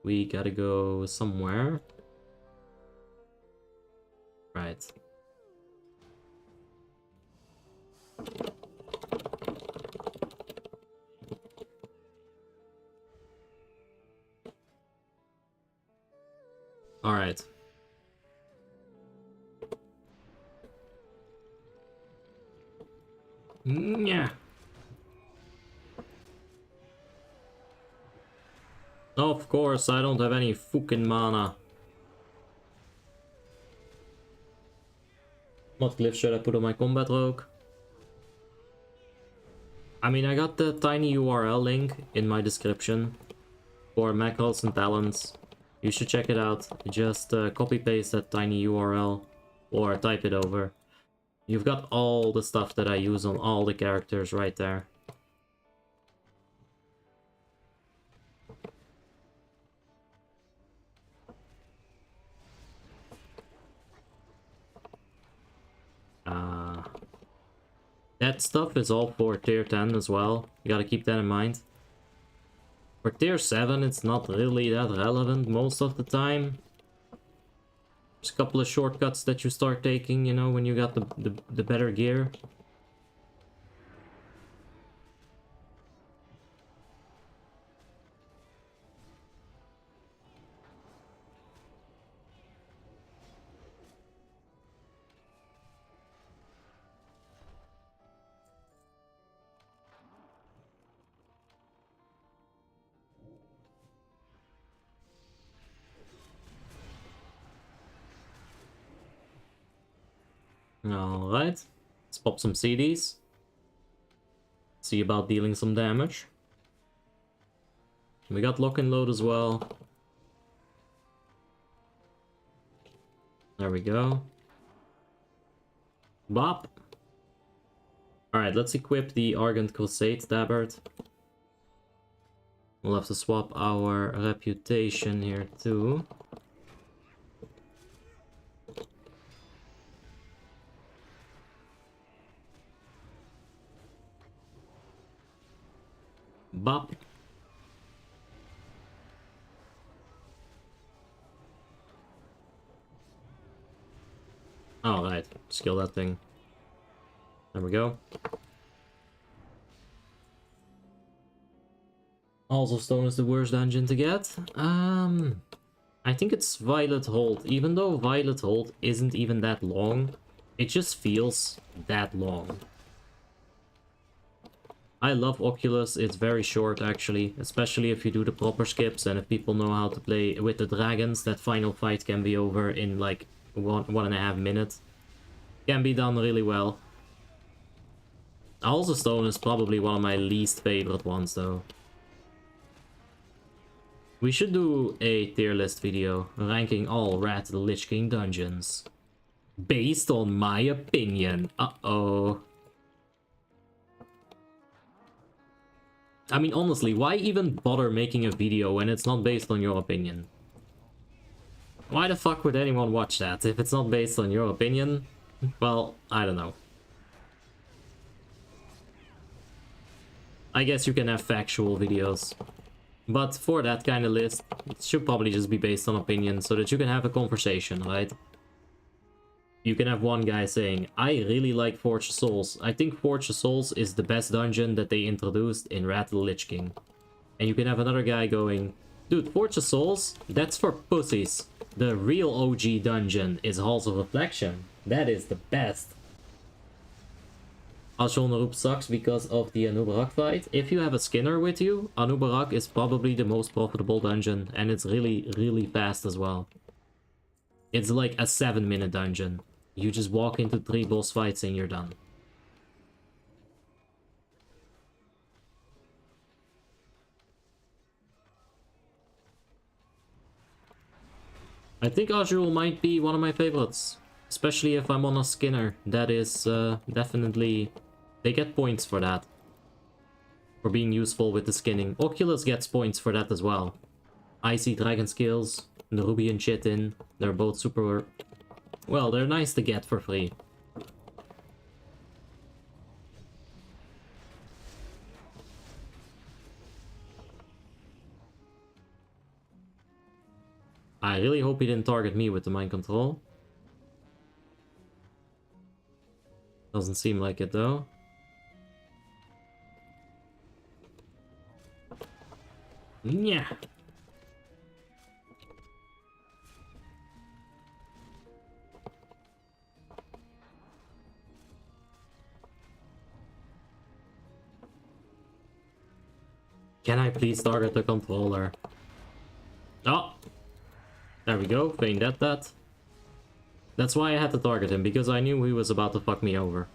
We gotta go somewhere. Right. Alright. Yeah. Of course, I don't have any fucking mana. What glyph should I put on my combat rogue? I mean, I got the tiny URL link in my description for macros and talents. You should check it out. Just copy paste that tiny URL or type it over. You've got all the stuff that I use on all the characters right there. That stuff is all for tier 10 as well. You gotta keep that in mind. For tier 7, it's not really that relevant most of the time. There's a couple of shortcuts that you start taking, you know, when you got the better gear. Alright. Let's pop some CDs. See about dealing some damage. We got lock and load as well. There we go. Bop. Alright, let's equip the Argent Crusade Tabard. We'll have to swap our reputation here too. Bop. Alright, skill that thing. There we go. Also, Stone is the worst dungeon to get. I think it's Violet Hold. Even though Violet Hold isn't even that long, it just feels that long. I love Oculus, it's very short actually, especially if you do the proper skips and if people know how to play with the dragons, that final fight can be over in like 1.5 minutes. Can be done really well. Also, Stone is probably one of my least favorite ones though. We should do a tier list video ranking all Wrath of the Lich King dungeons. Based on my opinion. Uh-oh. I mean, honestly, why even bother making a video when it's not based on your opinion? Why the fuck would anyone watch that if it's not based on your opinion? Well, I don't know. I guess you can have factual videos. But for that kind of list, it should probably just be based on opinion so that you can have a conversation, right? You can have one guy saying, I really like Forge of Souls. I think Forge of Souls is the best dungeon that they introduced in Wrath of the Lich King. And you can have another guy going, dude, Forge of Souls? That's for pussies. The real OG dungeon is Halls of Reflection. That is the best. Azul sucks because of the Anubarak fight. If you have a Skinner with you, Anubarak is probably the most profitable dungeon, and it's really, really fast as well. It's like a 7-minute dungeon. You just walk into 3 boss fights and you're done. I think Azul might be one of my favorites, especially if I'm on a Skinner. That is definitely... They get points for that. For being useful with the skinning. Oculus gets points for that as well. Icy Dragon Skills, the Ruby and Chitin. They're both super... Well, they're nice to get for free. I really hope he didn't target me with the mind control. Doesn't seem like it though. Yeah. Can I please target the controller? Oh! There we go, feigned that. That's why I had to target him, because I knew he was about to fuck me over.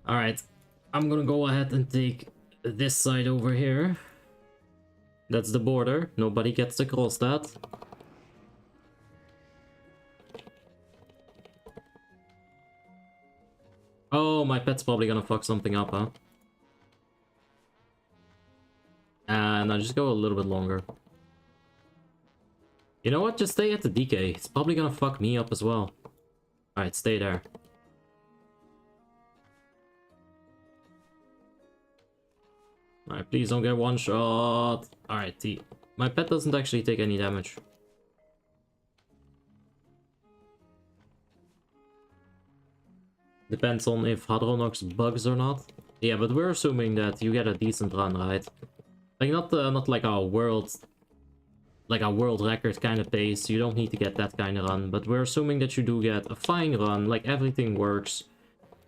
Alright, I'm gonna go ahead and take this side over here. That's the border, nobody gets to cross that. Oh, my pet's probably gonna fuck something up, huh? And I'll just go a little bit longer. You know what? Just stay at the DK. It's probably gonna fuck me up as well. Alright, stay there. Alright, please don't get one shot. Alright, T. My pet doesn't actually take any damage. Depends on if Hadronox bugs or not. Yeah, but we're assuming that you get a decent run, right? Like, not like a world record kind of pace. You don't need to get that kind of run, but we're assuming that you do get a fine run, like everything works.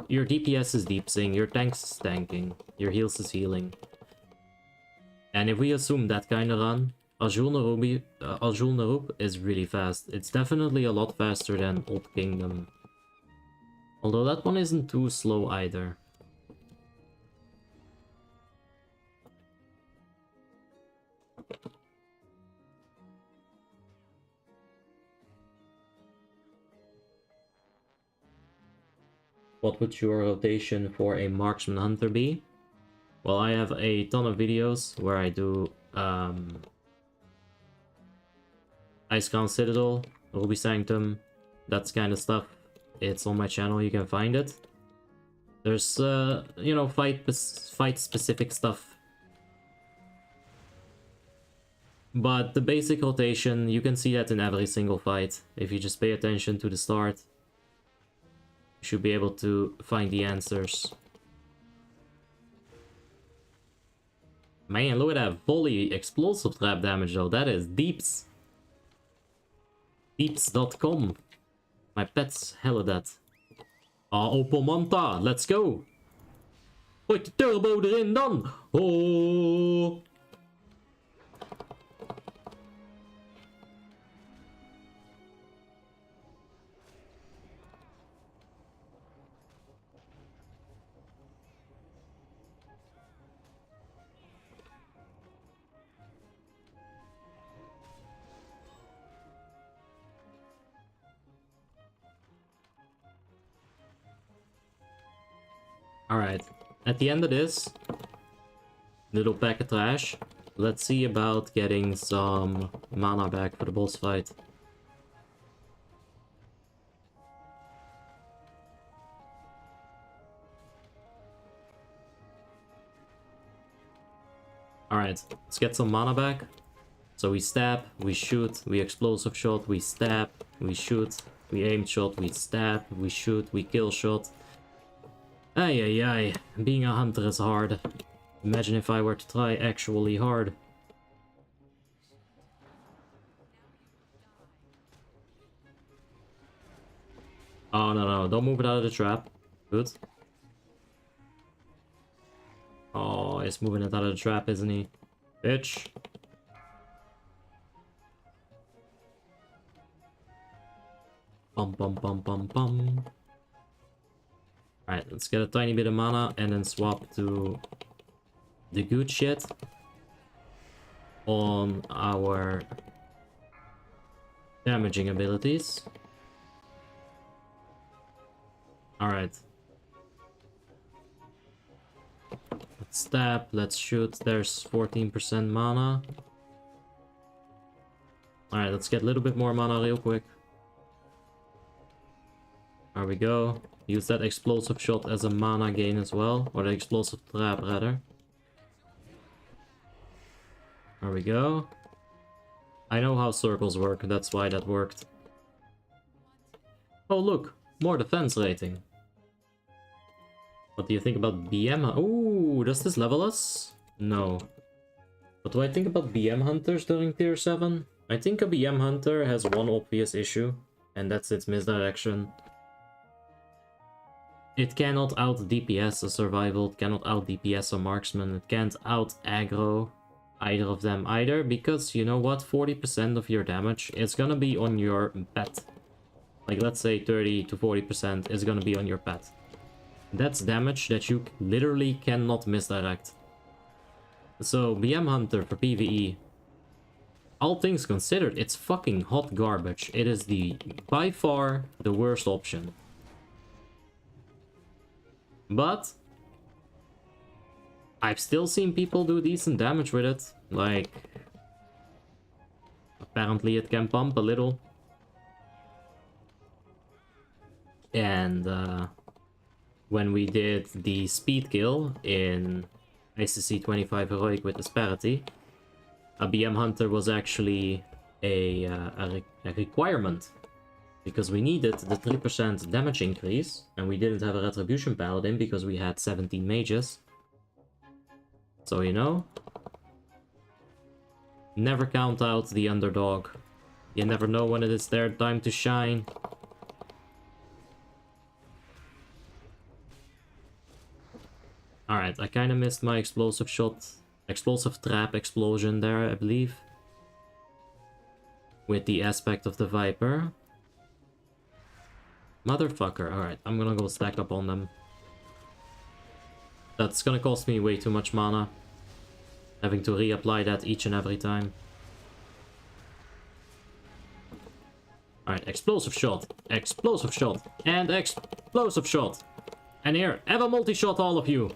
Your DPS is deep sync, your tanks is tanking, your heals is healing. And if we assume that kind of run, Azul Narup is really fast. It's definitely a lot faster than Old Kingdom. Although that one isn't too slow either. What would your rotation for a Marksman Hunter be? Well, I have a ton of videos where I do Icecrown Citadel, Ruby Sanctum, that kind of stuff. It's on my channel, you can find it. There's, you know, fight-specific stuff. But the basic rotation, you can see that in every single fight. If you just pay attention to the start, you should be able to find the answers. Man, look at that volley explosive trap damage though, that is deeps. Deeps.com. My pet's hella that. Opomanta, let's go! Gooi de turbo erin dan! Oh! Alright, at the end of this little pack of trash, let's see about getting some mana back for the boss fight. Alright, let's get some mana back. So we stab, we shoot, we explosive shot, we stab, we shoot, we aim shot, we stab, we shoot, we kill shot. Ay ay ay, being a hunter is hard. Imagine if I were to try actually hard. Oh no, don't move it out of the trap. Good. Oh, he's moving it out of the trap, isn't he? Bitch. Bum bum bum bum bum. Alright, let's get a tiny bit of mana and then swap to the good shit on our damaging abilities. Alright. Let's stab, let's shoot, there's 14% mana. Alright, let's get a little bit more mana real quick. There we go. Use that explosive shot as a mana gain as well, or the explosive trap rather. There we go. I know how circles work, that's why that worked. Oh look, more defense rating. What do you think about BM? Ooh, does this level us? No. What do I think about BM hunters during tier 7? I think a BM hunter has one obvious issue, and that's its misdirection. It cannot out DPS a survival, it cannot out DPS a marksman, it can't out aggro either of them either, because you know what, 40% of your damage is gonna be on your pet. Like let's say 30 to 40% is gonna be on your pet. That's damage that you literally cannot misdirect. So BM Hunter for PvE, all things considered, it's fucking hot garbage. It is by far the worst option. But I've still seen people do decent damage with it. Like, apparently it can pump a little. And when we did the speed kill in ICC 25 Heroic with Asperity, a BM Hunter was actually a requirement. Because we needed the 3% damage increase, and we didn't have a Retribution Paladin because we had 17 mages. So, you know, never count out the underdog. You never know when it is their time to shine. Alright, I kinda missed my explosive shot, explosive trap explosion there, I believe. With the aspect of the Viper. Motherfucker, alright, I'm gonna go stack up on them. That's gonna cost me way too much mana. Having to reapply that each and every time. Alright, explosive shot, and explosive shot. And here, have a multi-shot, all of you.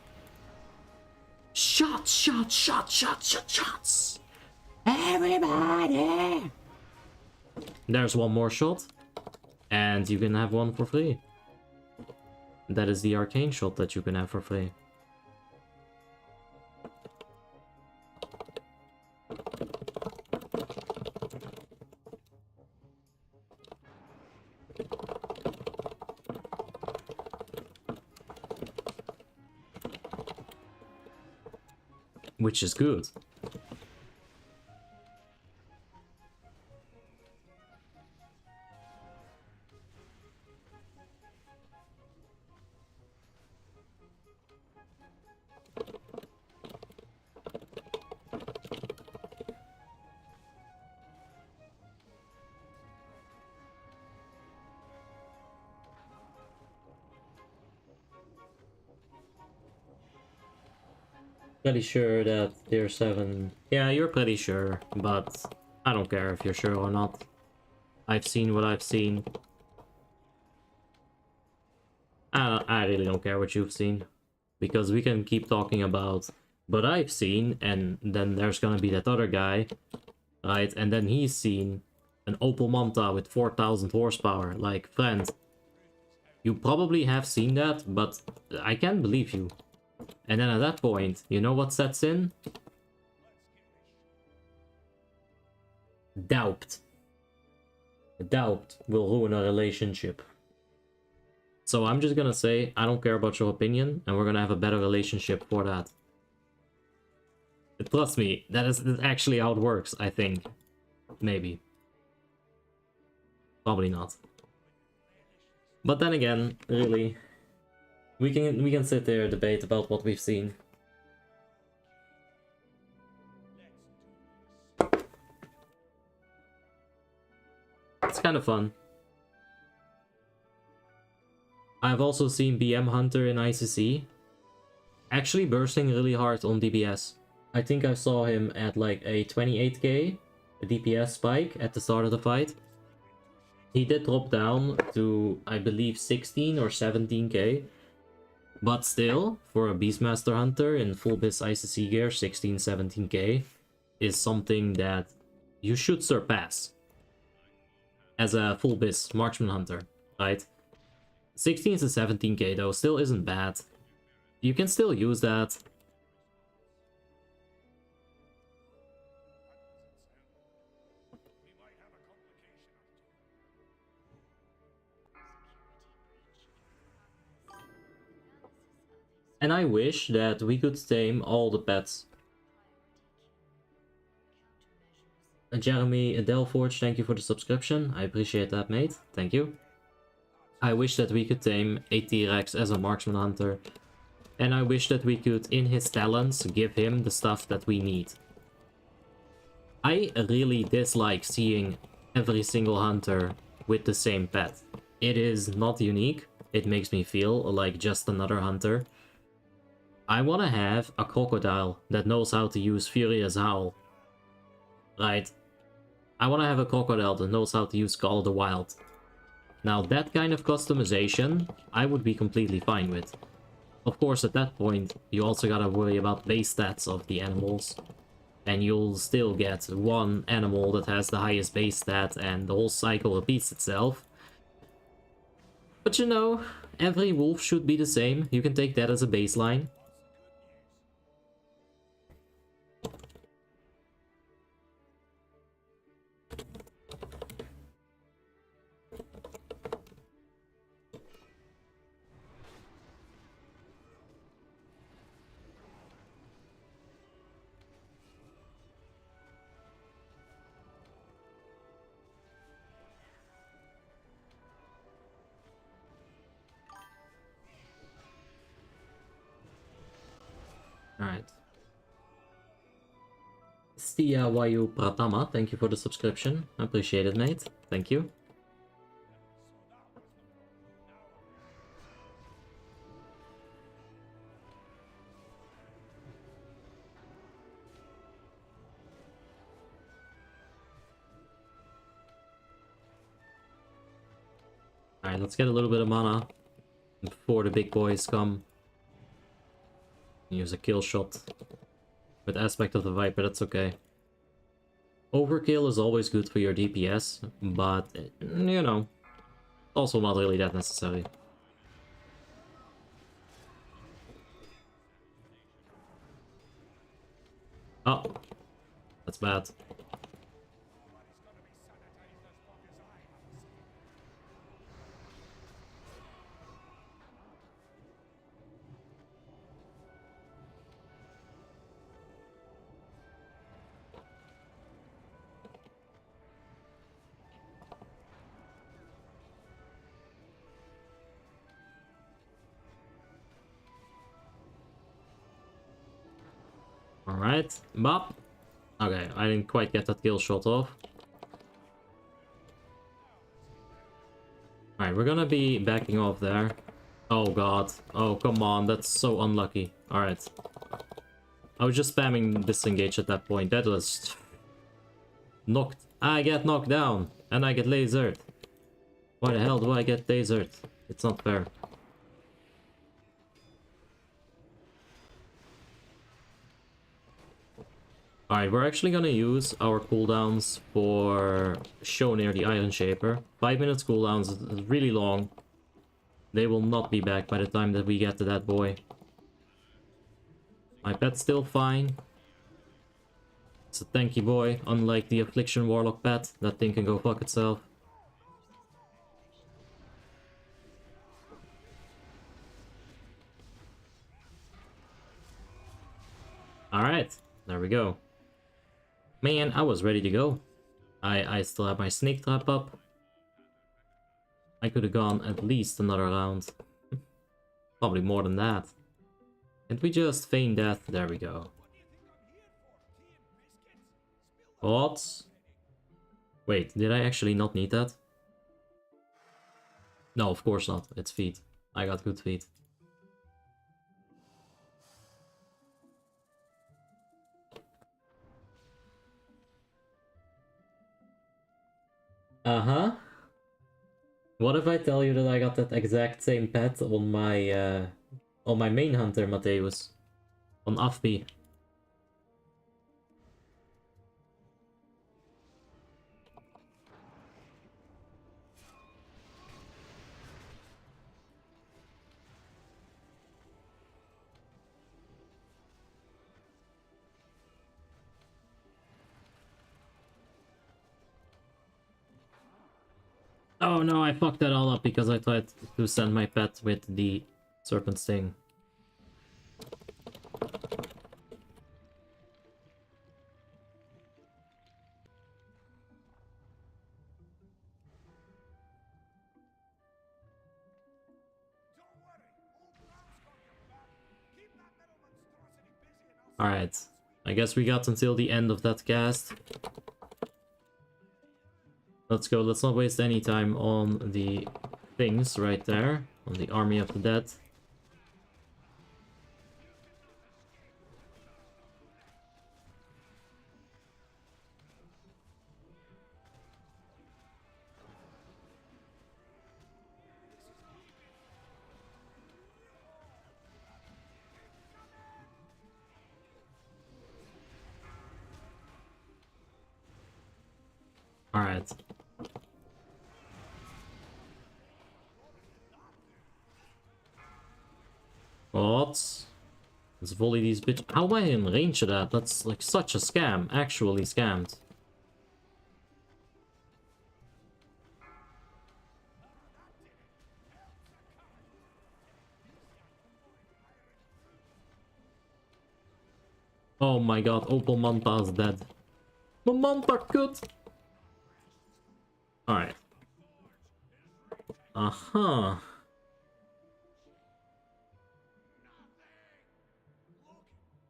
Shots, shots, shots, shots, shots, shots. Everybody. There's one more shot. And you can have one for free. That is the arcane shot that you can have for free. Which is good. Pretty sure that tier 7... Yeah, you're pretty sure, but I don't care if you're sure or not. I've seen what I've seen. I really don't care what you've seen. Because we can keep talking about what I've seen, and then there's gonna be that other guy, right? And then he's seen an Opel Manta with 4,000 horsepower. Like, friend, you probably have seen that, but I can't believe you. And then at that point, you know what sets in? Doubt. Doubt will ruin a relationship. So I'm just gonna say, I don't care about your opinion, and we're gonna have a better relationship for that. Trust me, that's actually how it works, I think. Maybe. Probably not. But then again, really, we can sit there and debate about what we've seen. It's kind of fun. I've also seen BM Hunter in ICC actually bursting really hard on DPS. I think I saw him at like a 28k DPS spike at the start of the fight. He did drop down to, I believe, 16 or 17k. But still, for a Beastmaster Hunter in full BIS ICC gear, 16-17k is something that you should surpass as a full BIS Marksman Hunter, right? 16 to 17k though still isn't bad. You can still use that. And I wish that we could tame all the pets. Jeremy Delforge, thank you for the subscription. I appreciate that, mate. Thank you. I wish that we could tame a T-Rex as a Marksman Hunter. And I wish that we could, in his talents, give him the stuff that we need. I really dislike seeing every single hunter with the same pet. It is not unique. It makes me feel like just another hunter. I want to have a crocodile that knows how to use Furious Howl. Right? I want to have a crocodile that knows how to use Call of the Wild. Now that kind of customization, I would be completely fine with. Of course, at that point, you also gotta worry about base stats of the animals. And you'll still get one animal that has the highest base stat and the whole cycle repeats itself. But you know, every wolf should be the same. You can take that as a baseline. Alright. Stia Wayu Pratama, thank you for the subscription. I appreciate it, mate. Thank you. Alright, let's get a little bit of mana. before the big boys come. Use a kill shot with aspect of the Viper, that's okay. Overkill is always good for your DPS, but, you know, also not really that necessary. Oh, that's bad. Alright, bop. Okay, I didn't quite get that kill shot off. Alright, we're gonna be backing off there. Oh god. Oh, come on, that's so unlucky. Alright. I was just spamming disengage at that point. That was... knocked. I get knocked down, and I get lasered. Why the hell do I get lasered? It's not fair. Alright, we're actually gonna use our cooldowns for show near the Iron Shaper. 5 minutes cooldowns is really long. They will not be back by the time that we get to that boy. My pet's still fine. It's a tanky boy, unlike the Affliction Warlock pet. That thing can go fuck itself. Alright, there we go. Man, I was ready to go. I still have my snake trap up. I could have gone at least another round. Probably more than that. Can't we just feign death? There we go. What? Wait, did I actually not need that? No, of course not. It's feet. I got good feet. Uh-huh. What if I tell you that I got that exact same pet on my main hunter, Mateus? On Afbi. Oh no, I fucked that all up because I tried to send my pet with the Serpent Sting. Alright, I guess we got until the end of that cast. Let's go, let's not waste any time on the things right there, on the Army of the Dead. Alright. What? Let's volley these bitch. How am I in range of that? That's like such a scam. Actually scammed. Oh my god, Opal Manta is dead. My Manta good! Alright. Uh-huh.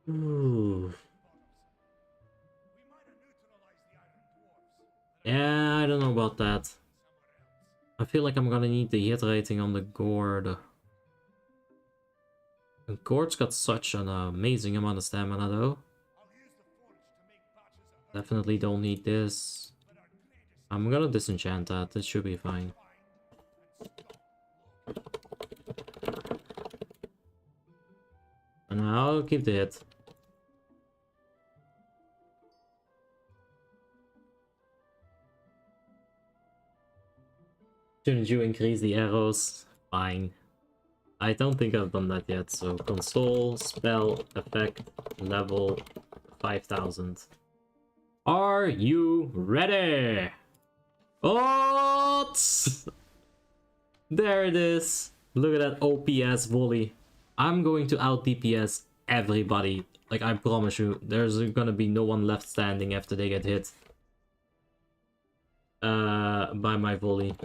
Ooh. Yeah, I don't know about that. I feel like I'm gonna need the hit rating on the Gourd. The Gourd's got such an amazing amount of stamina though. Definitely don't need this. I'm gonna disenchant that, it should be fine. I'll keep the hit. Shouldn't you increase the arrows? Fine. I don't think I've done that yet, so console, spell, effect, level, 5000. Are you ready? Oh! There it is. Look at that OPS volley. I'm going to out DPS everybody. Like, I promise you, there's gonna be no one left standing after they get hit. By my volley.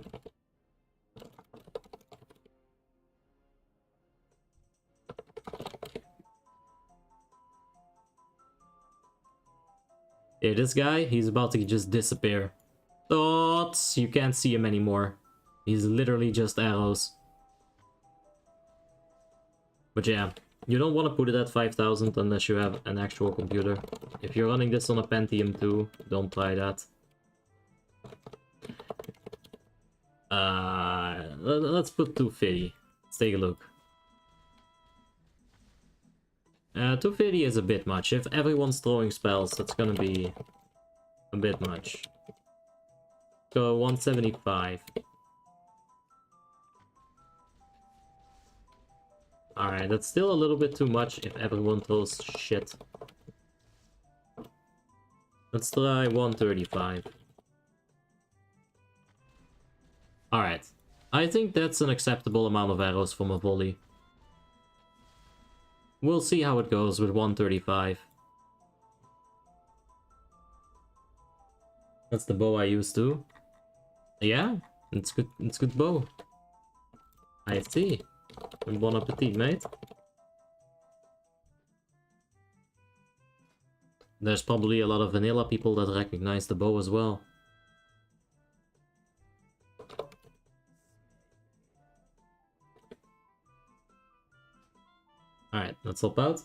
Yeah, this guy, he's about to just disappear. Thoughts! You can't see him anymore. He's literally just arrows. But yeah, you don't want to put it at 5000 unless you have an actual computer. If you're running this on a Pentium 2, don't try that. Let's put 250. Let's take a look. 250 is a bit much. If everyone's throwing spells, that's gonna be a bit much. So 175. Alright, that's still a little bit too much if everyone throws shit. Let's try 135. Alright. I think that's an acceptable amount of arrows from a volley. We'll see how it goes with 135. That's the bow I used too. Yeah, it's good. It's good bow. I see. Bon appetit, mate. There's probably a lot of vanilla people that recognize the bow as well. Alright, let's hop out.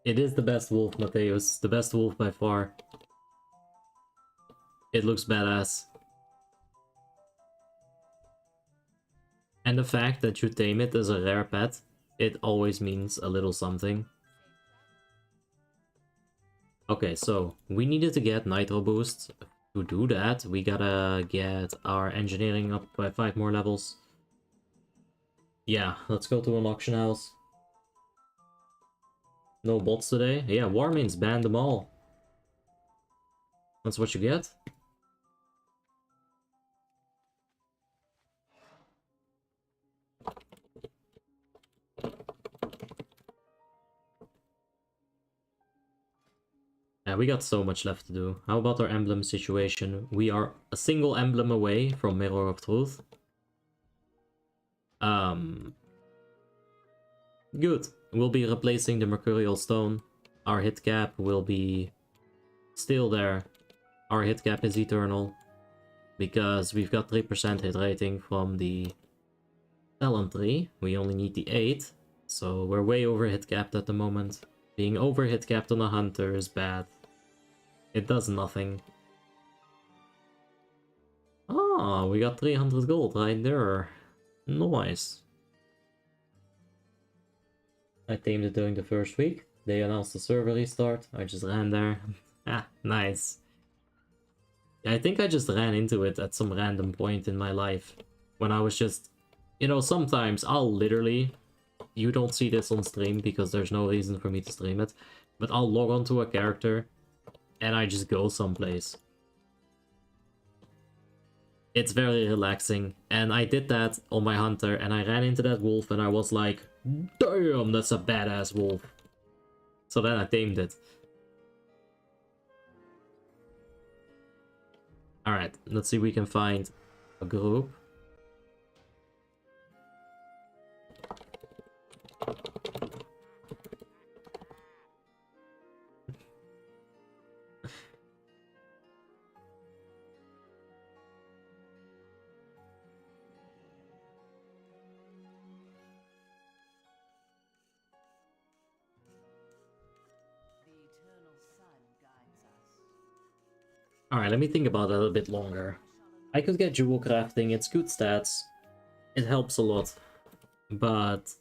It is the best wolf, Mateus. The best wolf by far. It looks badass. And the fact that you tame it as a rare pet, it always means a little something. Okay, so we needed to get Nitro Boost. To do that, we gotta get our engineering up by 5 more levels. Yeah, let's go to an auction house. No bots today? Yeah, Warmanes banned them all. That's what you get. Yeah, we got so much left to do. How about our emblem situation? We are a single emblem away from Mirror of Truth. Good. We'll be replacing the Mercurial Stone. Our hit cap will be still there. Our hit cap is eternal. Because we've got 3% hit rating from the Talent tree. We only need the 8. So we're way over hit capped at the moment. Being over hit capped on a hunter is bad. It does nothing. Oh, we got 300 gold right there. Nice. I tamed it during the first week. They announced the server restart. I just ran there. Ah, nice. I think I just ran into it at some random point in my life. When I was just... You know, sometimes I'll literally... You don't see this on stream because there's no reason for me to stream it. But I'll log onto a character and I just go someplace. It's very relaxing. And I did that on my hunter and I ran into that wolf and I was like, damn, that's a badass wolf. So then I tamed it. Alright, let's see if we can find a group. Alright, let me think about that a bit longer. I could get jewel crafting, it's good stats. It helps a lot. But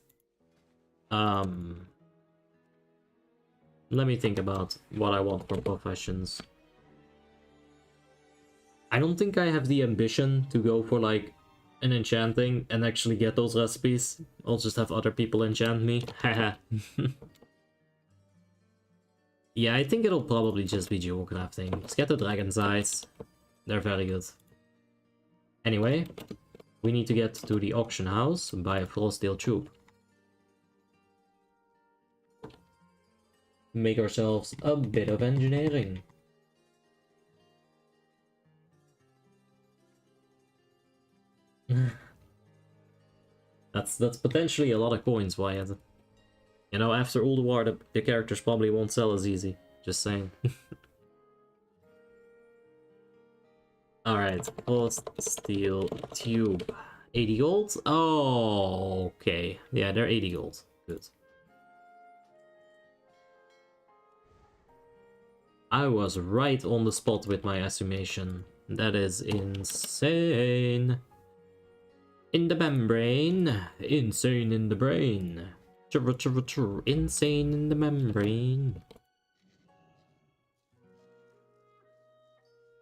let me think about what I want for professions. I don't think I have the ambition to go for like an enchanting and actually get those recipes. I'll just have other people enchant me. Haha. Yeah, I think it'll probably just be jewel crafting. Let's get the dragon's eyes. They're very good. Anyway, we need to get to the auction house and buy a froststeel tube. Make ourselves a bit of engineering. That's potentially a lot of coins, Wyatt. You know, after all the war, the characters probably won't sell as easy. Just saying. Alright, steel tube. 80 gold? Oh, okay. Yeah, they're 80 gold. Good. I was right on the spot with my estimation. That is insane. In the membrane. Insane in the brain. Insane in the membrane.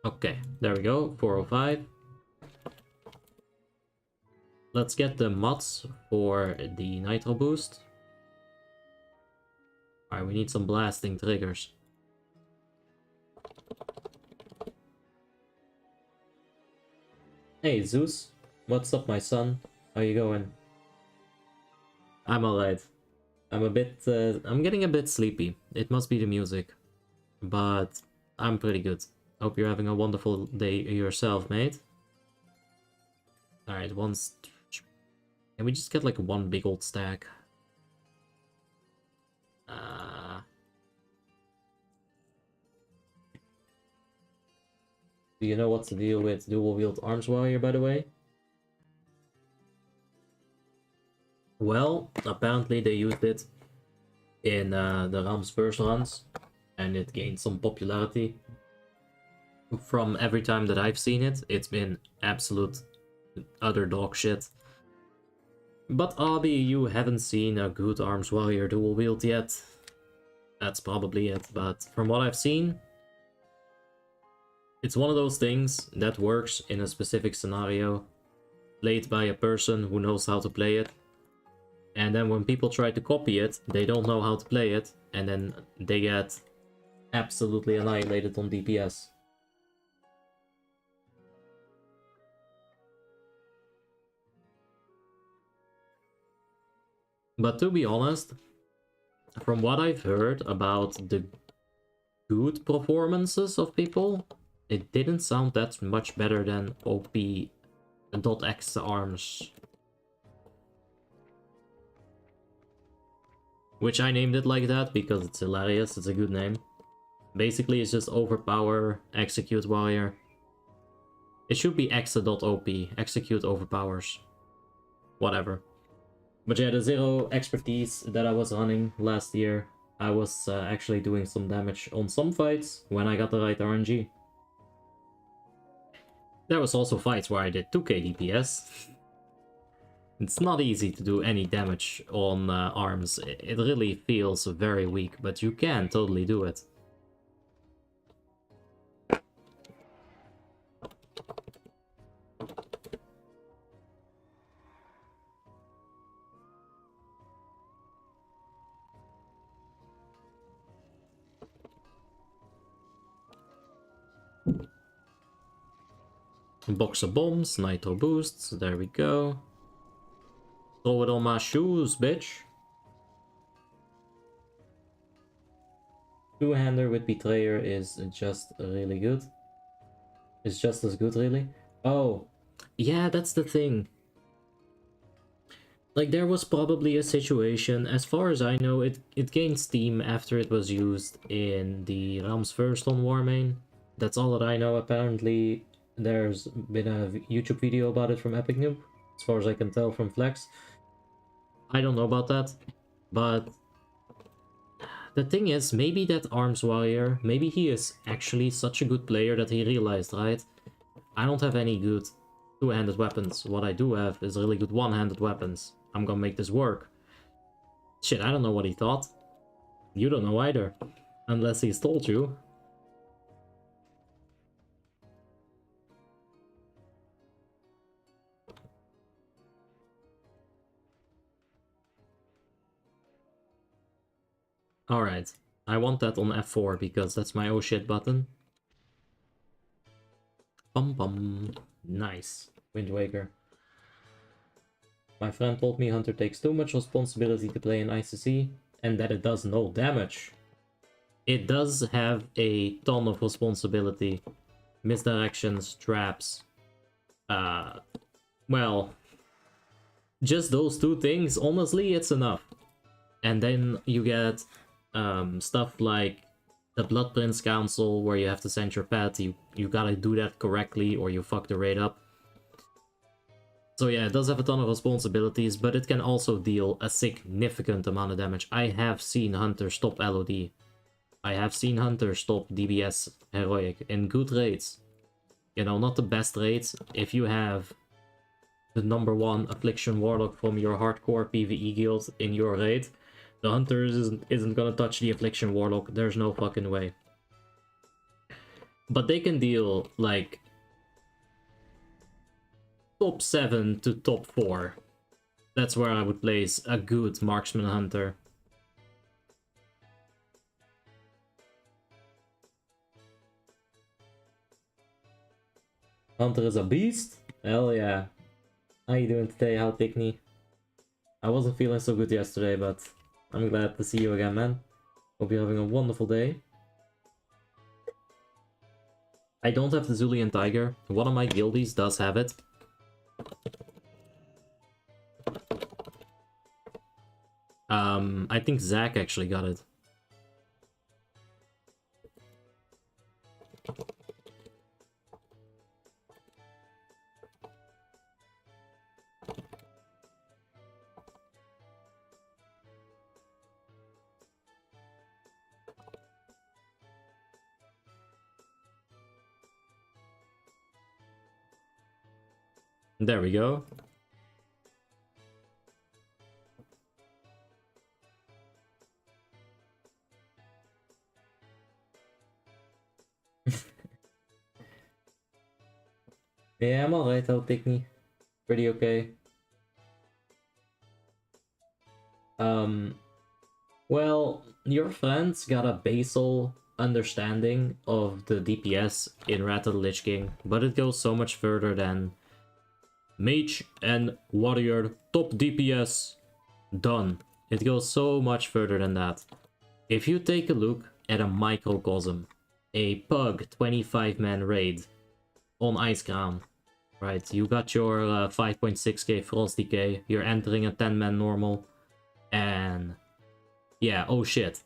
Okay, there we go. 405. Let's get the mods for the nitro boost. Alright, we need some blasting triggers. Hey Zeus, what's up my son? How you going? I'm alright. I'm getting a bit sleepy. It must be the music. But I'm pretty good. Hope you're having a wonderful day yourself, mate. Alright, can we just get like one big old stack? Do you know what's the deal with dual wield arms warrior, by the way? Well, apparently they used it in the Ram's first runs, and it gained some popularity. From every time that I've seen it, it's been absolute utter dog shit. But Obby, you haven't seen a good arms warrior dual wield yet. That's probably it, but from what I've seen, it's one of those things that works in a specific scenario, played by a person who knows how to play it. And then when people try to copy it, they don't know how to play it, and then they get absolutely annihilated on DPS. But to be honest, from what I've heard about the good performances of people, it didn't sound that much better than OP.X arms. Which I named it like that because it's hilarious, it's a good name. Basically it's just overpower, execute warrior. It should be exa.op, execute overpowers. Whatever. But yeah, the 0 expertise that I was running last year, I was actually doing some damage on some fights when I got the right RNG. There was also fights where I did 2k DPS. It's not easy to do any damage on arms. It really feels very weak, but you can totally do it. Box of bombs, nitro boosts, there we go. Throw it on my shoes, bitch. Two-hander with Betrayer is just really good. It's just as good, really. Oh, yeah, that's the thing. Like, there was probably a situation, as far as I know, it gained steam after it was used in the Ram's first on Warmane. That's all that I know. Apparently, there's been a YouTube video about it from Epic Noob, as far as I can tell from Flex. I don't know about that, but the thing is, maybe that Arms Warrior, maybe he is actually such a good player that he realized, right? I don't have any good two-handed weapons. What I do have is really good one-handed weapons. I'm gonna make this work. Shit, I don't know what he thought. You don't know either. Unless he's told you. Alright. I want that on F4 because that's my oh shit button. Bum bum. Nice. Wind Waker. My friend told me Hunter takes too much responsibility to play in ICC and that it does no damage. It does have a ton of responsibility. Misdirections, traps. Well, just those two things, honestly, it's enough. And then you get stuff like the Blood Prince Council, where you have to send your pet. You gotta do that correctly or you fuck the raid up. So yeah, it does have a ton of responsibilities, but it can also deal a significant amount of damage. I have seen Hunter stop LOD. I have seen Hunter stop DBS Heroic in good raids. You know, not the best raids. If you have the #1 Affliction Warlock from your hardcore PvE guild in your raid, the Hunter isn't gonna touch the Affliction Warlock. There's no fucking way. But they can deal, like, top 7 to top 4. That's where I would place a good Marksman Hunter. Hunter is a beast? Hell yeah. How you doing today, How Tickney? I wasn't feeling so good yesterday, but I'm glad to see you again, man. Hope you're having a wonderful day. I don't have the Zulian Tiger. One of my guildies does have it. I think Zach actually got it. There we go. Yeah, I'm alright, How Tickney. Pretty okay. Well, your friends got a basal understanding of the DPS in Wrath of the Lich King, but it goes so much further than Mage and Warrior top DPS done. It goes so much further than that. If you take a look at a microcosm, a Pug 25-man raid on Icecrown, right? You got your 5.6k Frost Decay, you're entering a 10-man normal, and yeah, oh shit.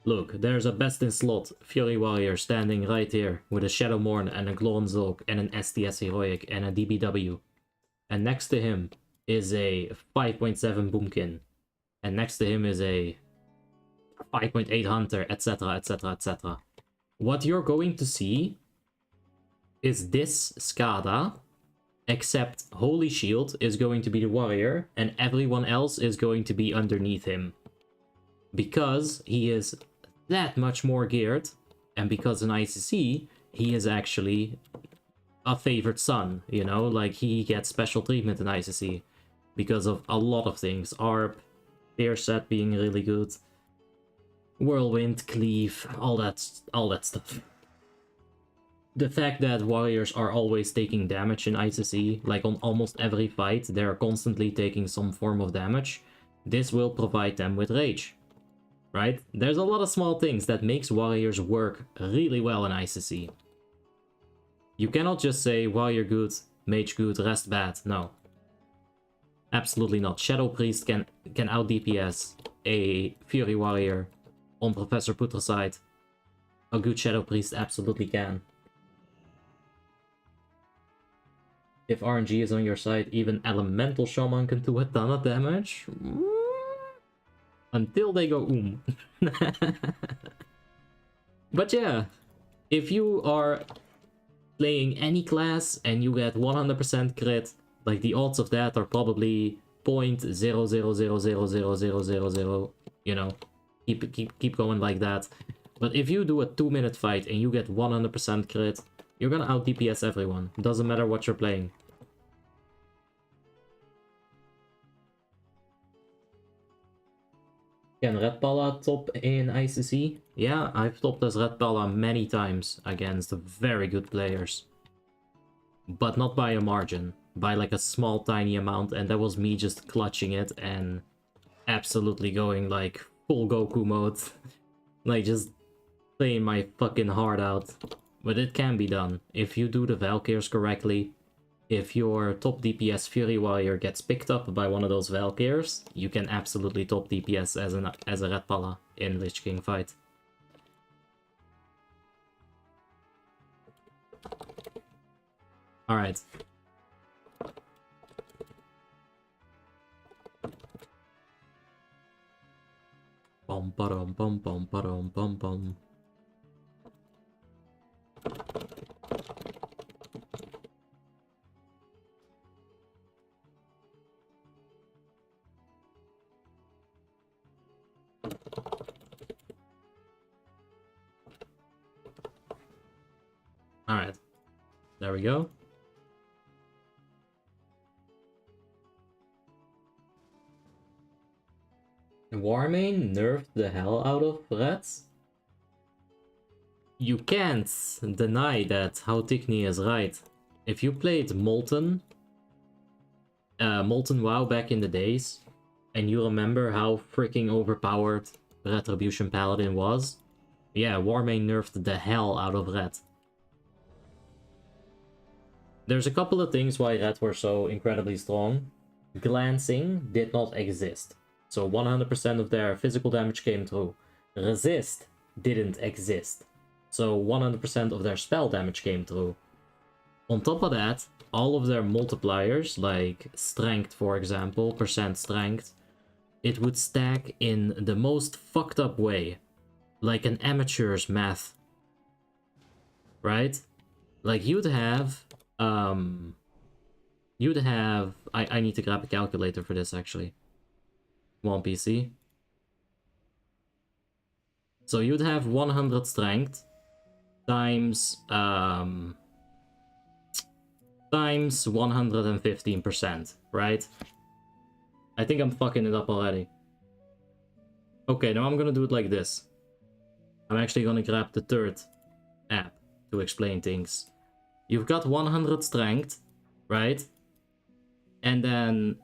Look, there's a best in slot Fury Warrior standing right here with a Shadowmourne and a Glornzulk and an STS Heroic and a DBW. And next to him is a 5.7 Boomkin. And next to him is a 5.8 Hunter, etc, etc, etc. What you're going to see is this Skada, except Holy Shield is going to be the warrior, and everyone else is going to be underneath him. Because he is that much more geared, and because in ICC, he is actually a favored son, you know? Like, he gets special treatment in ICC because of a lot of things. ARP, Tear Set being really good, Whirlwind, Cleave, all that stuff. The fact that warriors are always taking damage in ICC, like on almost every fight, they're constantly taking some form of damage, this will provide them with rage, right? There's a lot of small things that makes warriors work really well in ICC. You cannot just say warrior good, mage good, rest bad. No. Absolutely not. Shadow Priest can out DPS a Fury Warrior on Professor Putraside. A good Shadow Priest absolutely can. If RNG is on your side, even Elemental Shaman can do a ton of damage. Until they go But yeah, if you are playing any class and you get 100% crit, like the odds of that are probably 0.000000000, you know, keep going like that. But if you do a 2-minute fight and you get 100% crit, you're gonna out DPS everyone. Doesn't matter what you're playing. Can Red Palla top in ICC? Yeah, I've topped as Red Palla many times against very good players. But not by a margin. By like a small tiny amount, and that was me just clutching it and absolutely going like full Goku mode. Like just playing my fucking heart out. But it can be done. If you do the Valkyrs correctly, if your top DPS Fury Warrior gets picked up by one of those Valkyrs, you can absolutely top DPS as a Red Palla in Lich King fight. Alright. Bum ba-dum bum bum ba-dum bum bum. Alright. There we go. Warmane nerfed the hell out of reds? You can't deny that how Tickney is right. If you played Molten WoW back in the days, and you remember how freaking overpowered Retribution Paladin was, yeah, Warmane nerfed the hell out of red. There's a couple of things why red were so incredibly strong. Glancing did not exist. So 100% of their physical damage came through. Resist didn't exist. So 100% of their spell damage came through. On top of that, all of their multipliers, like strength for example, percent strength, it would stack in the most fucked up way. Like an amateur's math. Right? Like you'd have... I need to grab a calculator for this actually. One PC. So you'd have 100 strength times 115%, right? I think I'm fucking it up already. Okay, now I'm gonna do it like this. I'm actually gonna grab the third app to explain things. You've got 100 strength, right? And then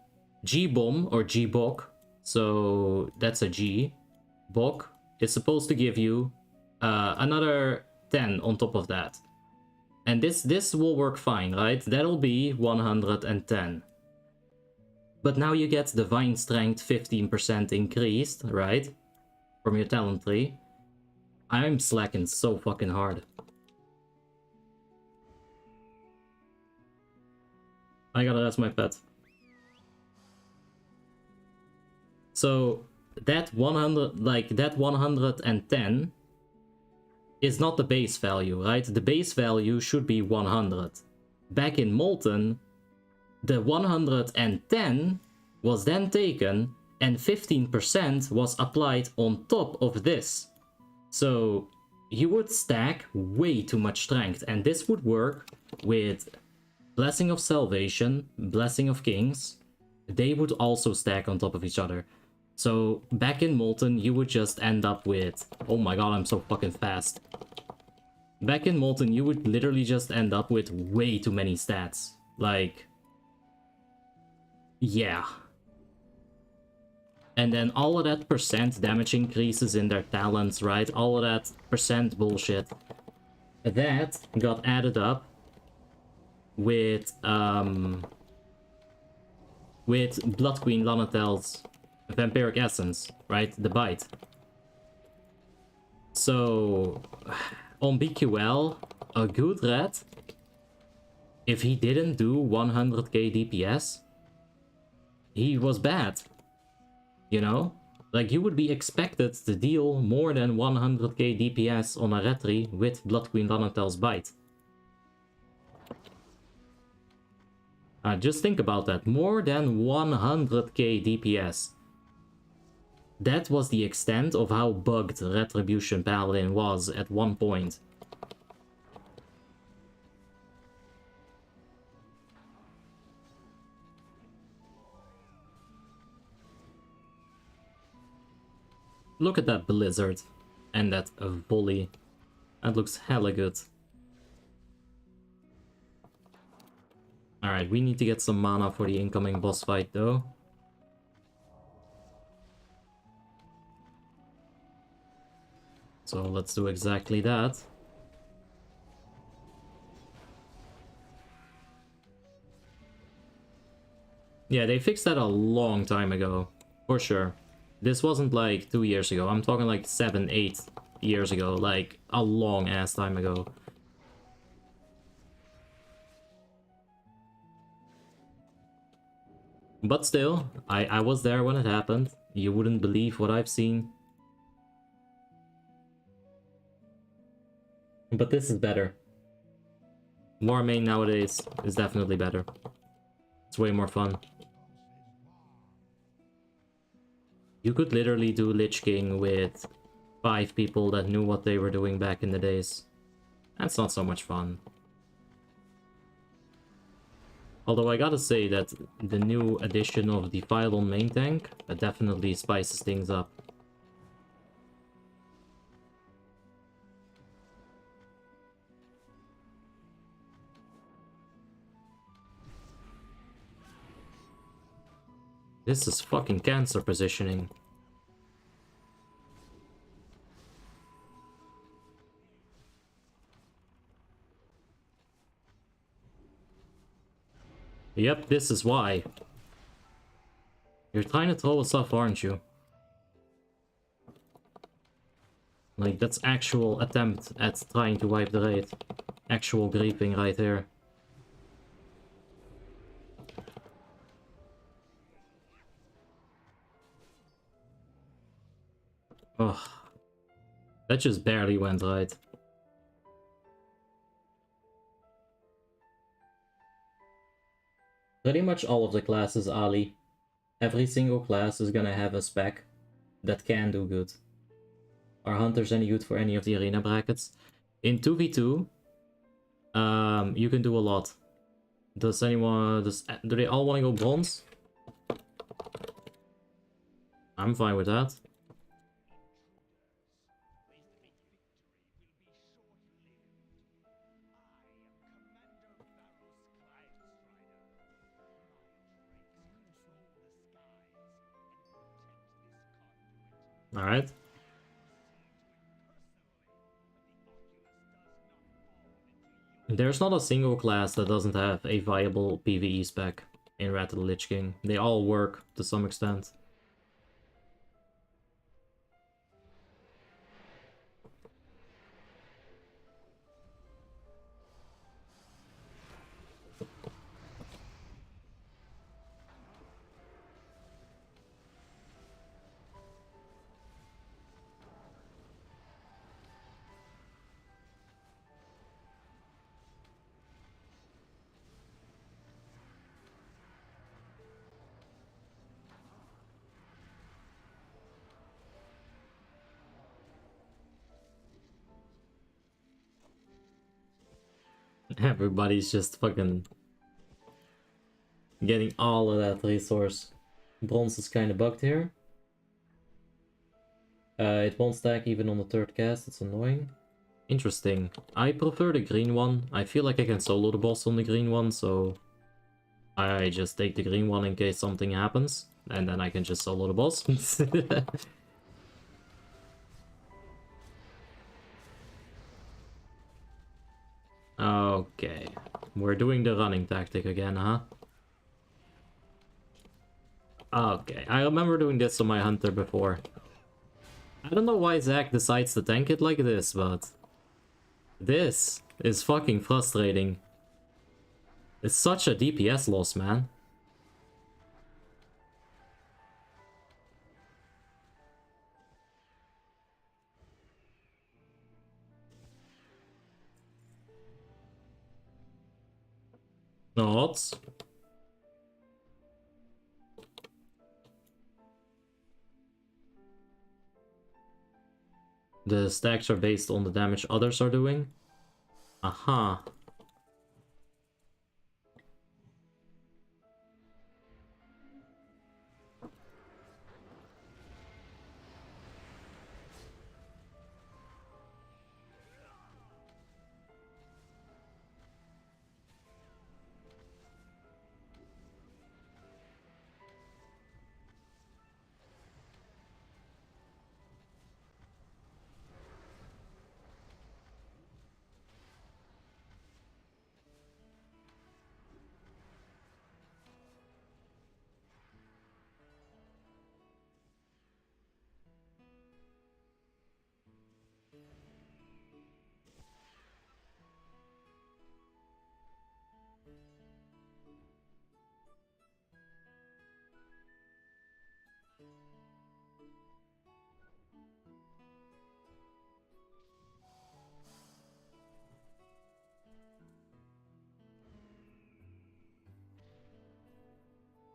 G-bomb or G-bok, so that's a G. Bok is supposed to give you another 10 on top of that. And this will work fine, right? That'll be 110. But now you get Divine Strength 15% increased, right? From your talent tree. I'm slacking so fucking hard. I gotta rest my pet. So that 110 is not the base value, right? The base value should be 100. Back in Molten, the 110 was then taken and 15% was applied on top of this. So you would stack way too much strength, and this would work with Blessing of Salvation, Blessing of Kings. They would also stack on top of each other. So back in Molten, you would just end up with... Oh my god, I'm so fucking fast. Back in Molten, you would literally just end up with way too many stats. Like... yeah. And then all of that percent damage increases in their talents, right? All of that percent bullshit. That got added up with Blood Queen Lanatel's Vampiric Essence, right? The bite. So, on BQL, a good red, if he didn't do 100k DPS, he was bad. You know? Like, you would be expected to deal more than 100k DPS on a Retri with Blood Queen Lanatel's bite. Just think about that. More than 100k DPS. That was the extent of how bugged Retribution Paladin was at one point. Look at that blizzard and that volley. That looks hella good. Alright, we need to get some mana for the incoming boss fight though. So let's do exactly that. Yeah, they fixed that a long time ago, for sure. This wasn't like 2 years ago, I'm talking like 7, 8 years ago, like a long ass time ago. But still, I was there when it happened. You wouldn't believe what I've seen. But this is better. Warmane nowadays is definitely better. It's way more fun. You could literally do Lich King with 5 people that knew what they were doing back in the days. That's not so much fun. Although I gotta say that the new addition of the Phylon main tank definitely spices things up. This is fucking cancer positioning. Yep, this is why. You're trying to throw us off, aren't you? Like, that's actual attempt at trying to wipe the raid. Actual griefing right here. Ugh. That just barely went right. Pretty much all of the classes, Ali. Every single class is gonna have a spec that can do good. Are hunters any good for any of the arena brackets? In 2v2, you can do a lot. Does anyone... do they all want to go bronze? I'm fine with that. Alright. There's not a single class that doesn't have a viable PvE spec in Wrath of the Lich King. They all work to some extent. Everybody's just fucking getting all of that resource. Bronze is kind of bugged here. It won't stack even on the third cast, it's annoying. Interesting. I prefer the green one. I feel like I can solo the boss on the green one, so I just take the green one in case something happens, and then I can just solo the boss. Okay, we're doing the running tactic again, huh? Okay, I remember doing this on my hunter before. I don't know why Zach decides to tank it like this, but this is fucking frustrating. It's such a DPS loss, man. Not. The stacks are based on the damage others are doing. Aha.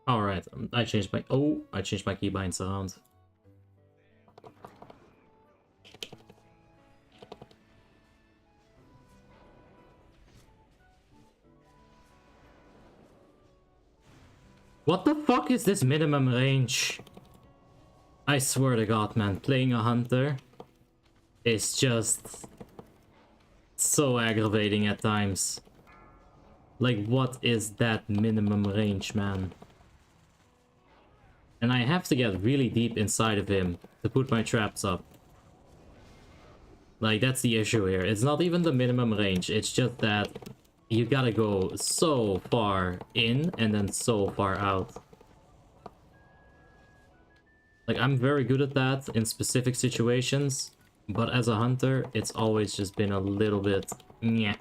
Alright, I changed my keybinds around. What the fuck is this minimum range? I swear to god, man, playing a hunter is just so aggravating at times. Like, what is that minimum range, man? And I have to get really deep inside of him to put my traps up. Like, that's the issue here. It's not even the minimum range, it's just that you gotta go so far in and then so far out. Like, I'm very good at that in specific situations, but as a hunter, it's always just been a little bit nyeh.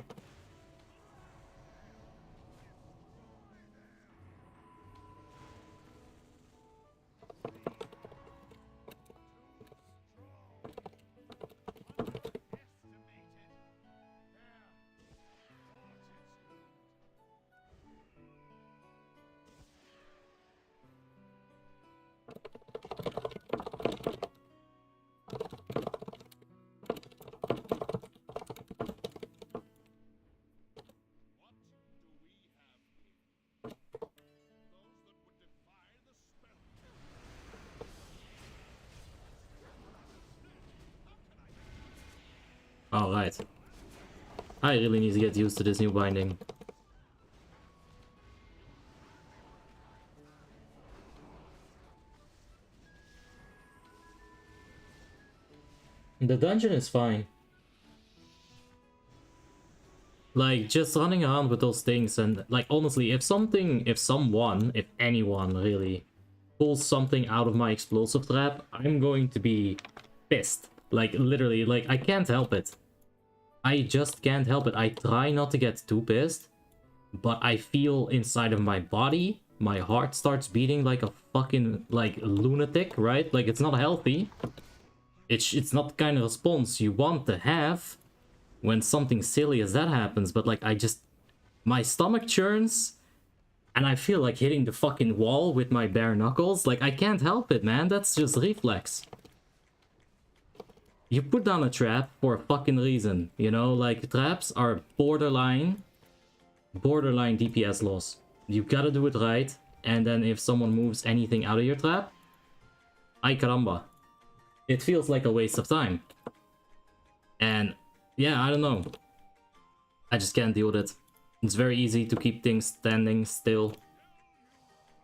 Alright. I really need to get used to this new binding. The dungeon is fine. Like, just running around with those things and, like, honestly, if anyone really pulls something out of my explosive trap, I'm going to be pissed. Like, literally, like, I can't help it. I just can't help it. I try not to get too pissed, but I feel inside of my body, my heart starts beating like a fucking, like, lunatic, right? Like, it's not healthy. It's not the kind of response you want to have when something silly as that happens, but, like, my stomach churns, and I feel like hitting the fucking wall with my bare knuckles. Like, I can't help it, man. That's just reflex. You put down a trap for a fucking reason, you know? Like, traps are borderline DPS loss. You gotta do it right, and then if someone moves anything out of your trap, ay caramba. It feels like a waste of time. And, yeah, I don't know. I just can't deal with it. It's very easy to keep things standing still.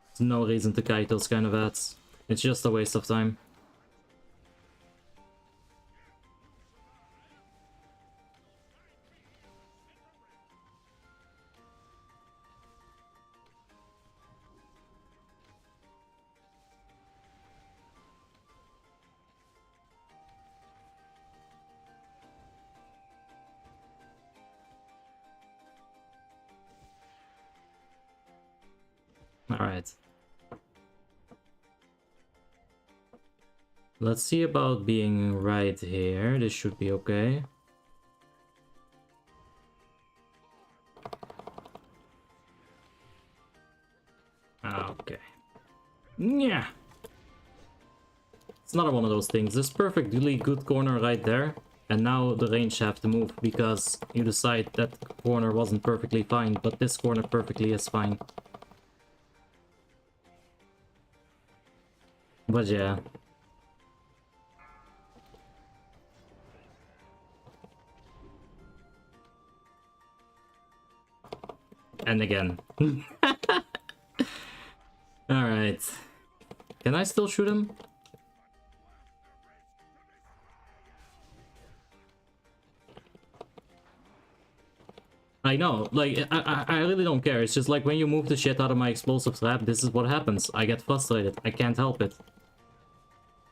There's no reason to kite those kind of ads. It's just a waste of time. Alright. Let's see about being right here. This should be okay. Okay. Yeah. It's another one of those things. This perfectly good corner right there. And now the range have to move because you decide that corner wasn't perfectly fine, but this corner perfectly is fine. But yeah. And again. Alright. Can I still shoot him? I know, like, I really don't care. It's just like when you move the shit out of my explosive trap, this is what happens. I get frustrated. I can't help it.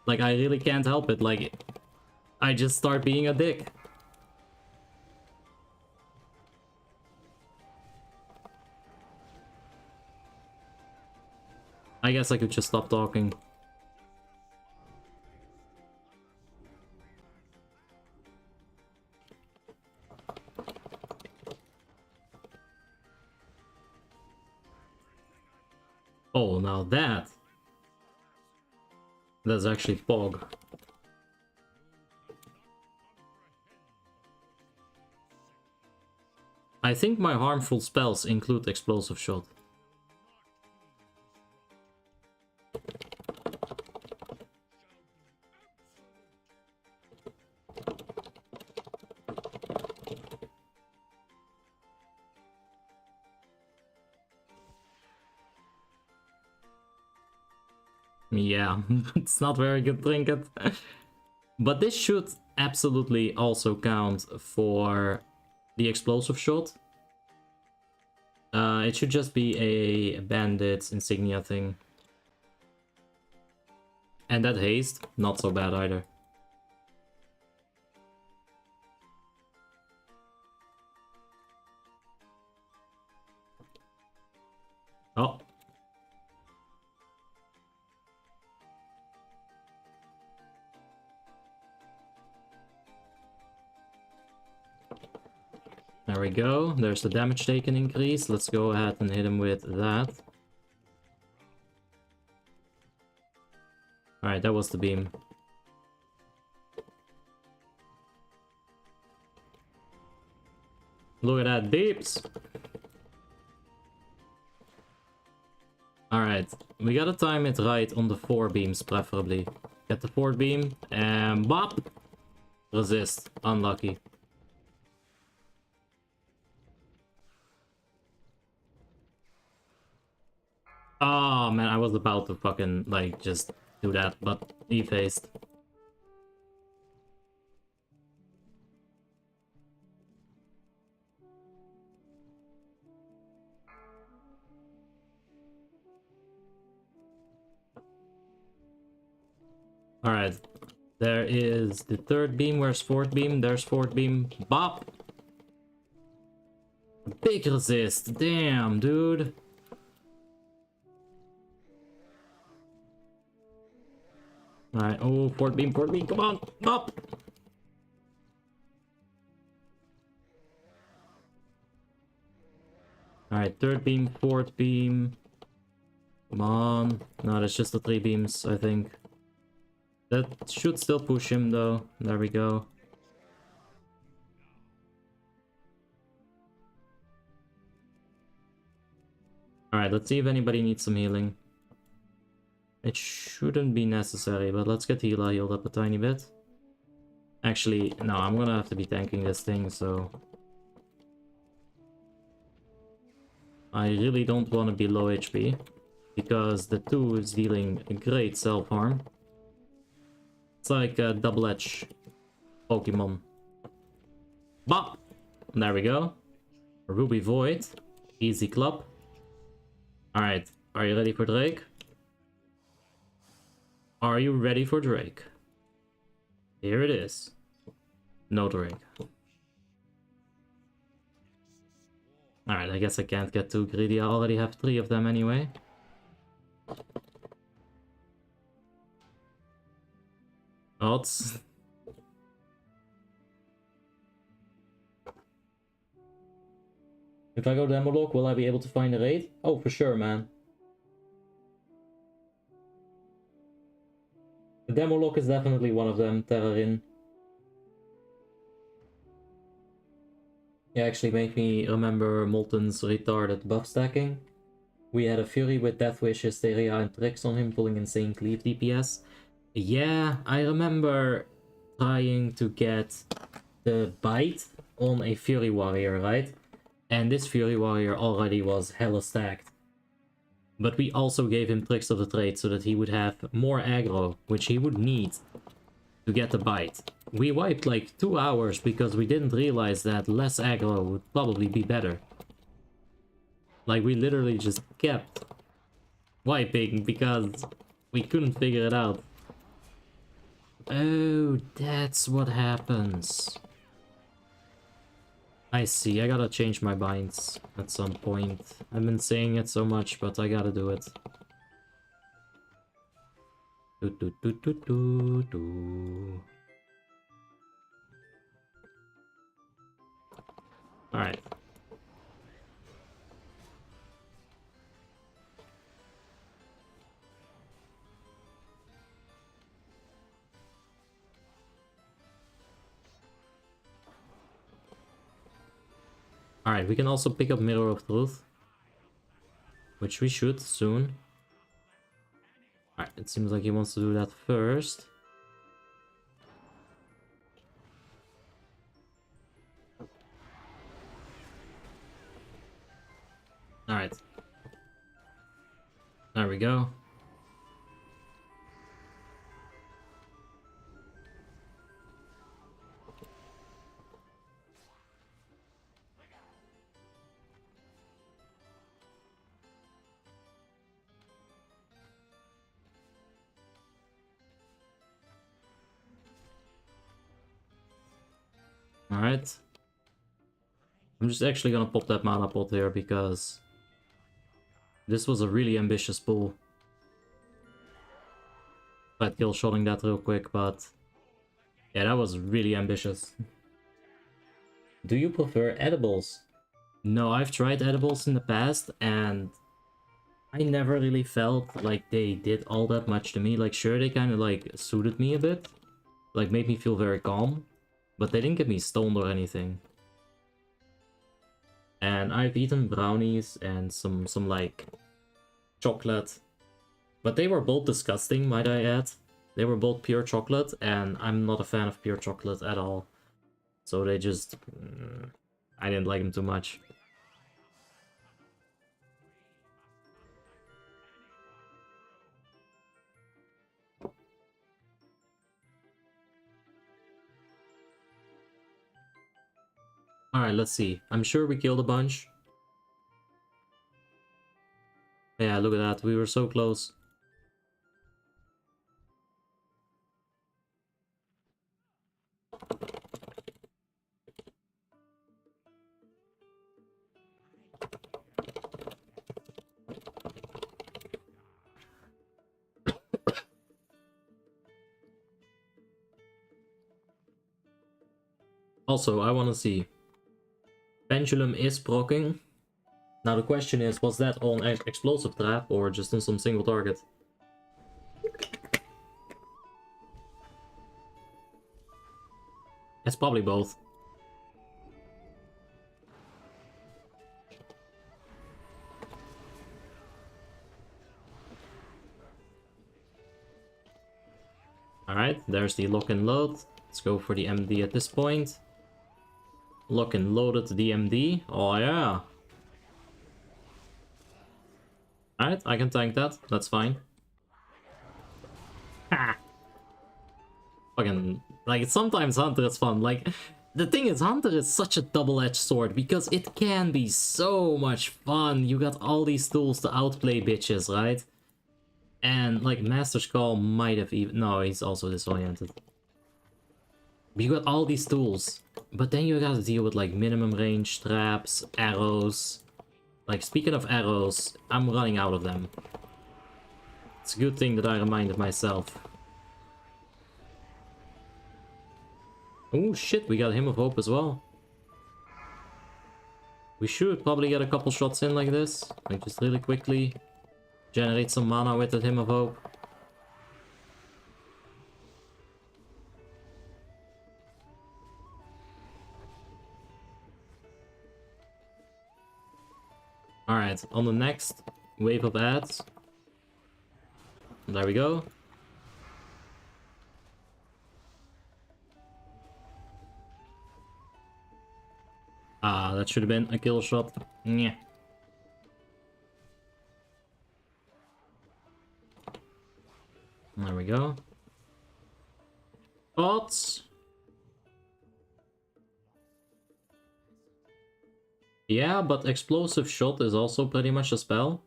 Like, I really can't help it. Like, I just start being a dick. I guess I could just stop talking. Oh, now that's actually Pog. I think my harmful spells include explosive shot. Yeah, it's not very good trinket. But this should absolutely also count for the explosive shot. It should just be a bandit insignia thing. And that haste, not so bad either. Oh. There we go. There's the damage taken increase. Let's go ahead and hit him with that. Alright, that was the beam. Look at that, beeps! Alright, we gotta time it right on the 4 beams, preferably. Get the 4th beam, and bop! Resist. Unlucky. Oh man, I was about to fucking, like, just do that, but he faced. Alright. There is the 3rd beam. Where's 4th beam? There's 4th beam. Bop! Big resist. Damn, dude. Alright, oh, 4th beam, come on! Bop! Alright, 3rd beam, 4th beam. Come on. No, that's just the 3 beams, I think. That should still push him, though. There we go. Alright, let's see if anybody needs some healing. It shouldn't be necessary, but let's get Hila healed up a tiny bit. Actually, no, I'm gonna have to be tanking this thing, so... I really don't want to be low HP, because the 2 is dealing great self-harm. It's like a double-edged Pokemon. Bop! There we go. Ruby Void. Easy club. Alright, are you ready for Drake? Are you ready for Drake? Here it is. No Drake. Alright, I guess I can't get too greedy. I already have 3 of them anyway. Odds. If I go Demolog, will I be able to find a raid? Oh, for sure, man. Demolock is definitely one of them, Terrorin. You actually make me remember Molten's retarded buff stacking. We had a Fury with Death Wish, Hysteria, and Tricks on him, pulling insane cleave DPS. Yeah, I remember trying to get the Bite on a Fury Warrior, right? And this Fury Warrior already was hella stacked. But we also gave him Tricks of the Trade so that he would have more aggro, which he would need to get the Bite. We wiped like 2 hours because we didn't realize that less aggro would probably be better. Like, we literally just kept wiping because we couldn't figure it out. Oh, that's what happens. I see, I gotta change my binds at some point. I've been saying it so much, but I gotta do it. Alright. Alright, we can also pick up Mirror of Truth. Which we should soon. Alright, it seems like he wants to do that first. Alright. There we go. Alright. I'm just actually gonna pop that mana pot here because this was a really ambitious pull. Tried kill shotting that real quick, but yeah, that was really ambitious. Do you prefer edibles? No, I've tried edibles in the past and I never really felt like they did all that much to me. Like, sure, they kind of like suited me a bit, like made me feel very calm, but they didn't get me stoned or anything. And I've eaten brownies and some like chocolate, but they were both disgusting, might I add. They were both pure chocolate, and I'm not a fan of pure chocolate at all. So they just... I didn't like them too much. Alright, let's see. I'm sure we killed a bunch. Yeah, look at that. We were so close. Also, I want to see. Pendulum is proccing. Now the question is, was that on an explosive trap or just on some single target? It's probably both. Alright, there's the lock and load. Let's go for the MD at this point. Lock and loaded the MD. Oh yeah. Alright, I can tank that. That's fine. Ha! Fucking, like, sometimes Hunter is fun. Like, the thing is, Hunter is such a double-edged sword because it can be so much fun. You got all these tools to outplay bitches, right? And, like, Master's Call might have even... No, he's also disoriented. You got all these tools, but then you gotta deal with, like, minimum range, traps, arrows. Like, speaking of arrows, I'm running out of them. It's a good thing that I reminded myself. Oh shit, we got Hymn of Hope as well. We should probably get a couple shots in like this. Like, just really quickly. Generate some mana with the Hymn of Hope. Alright, on the next wave of ads. There we go. Ah, that should have been a kill shot. Yeah. There we go. Bots. Yeah, but explosive shot is also pretty much a spell.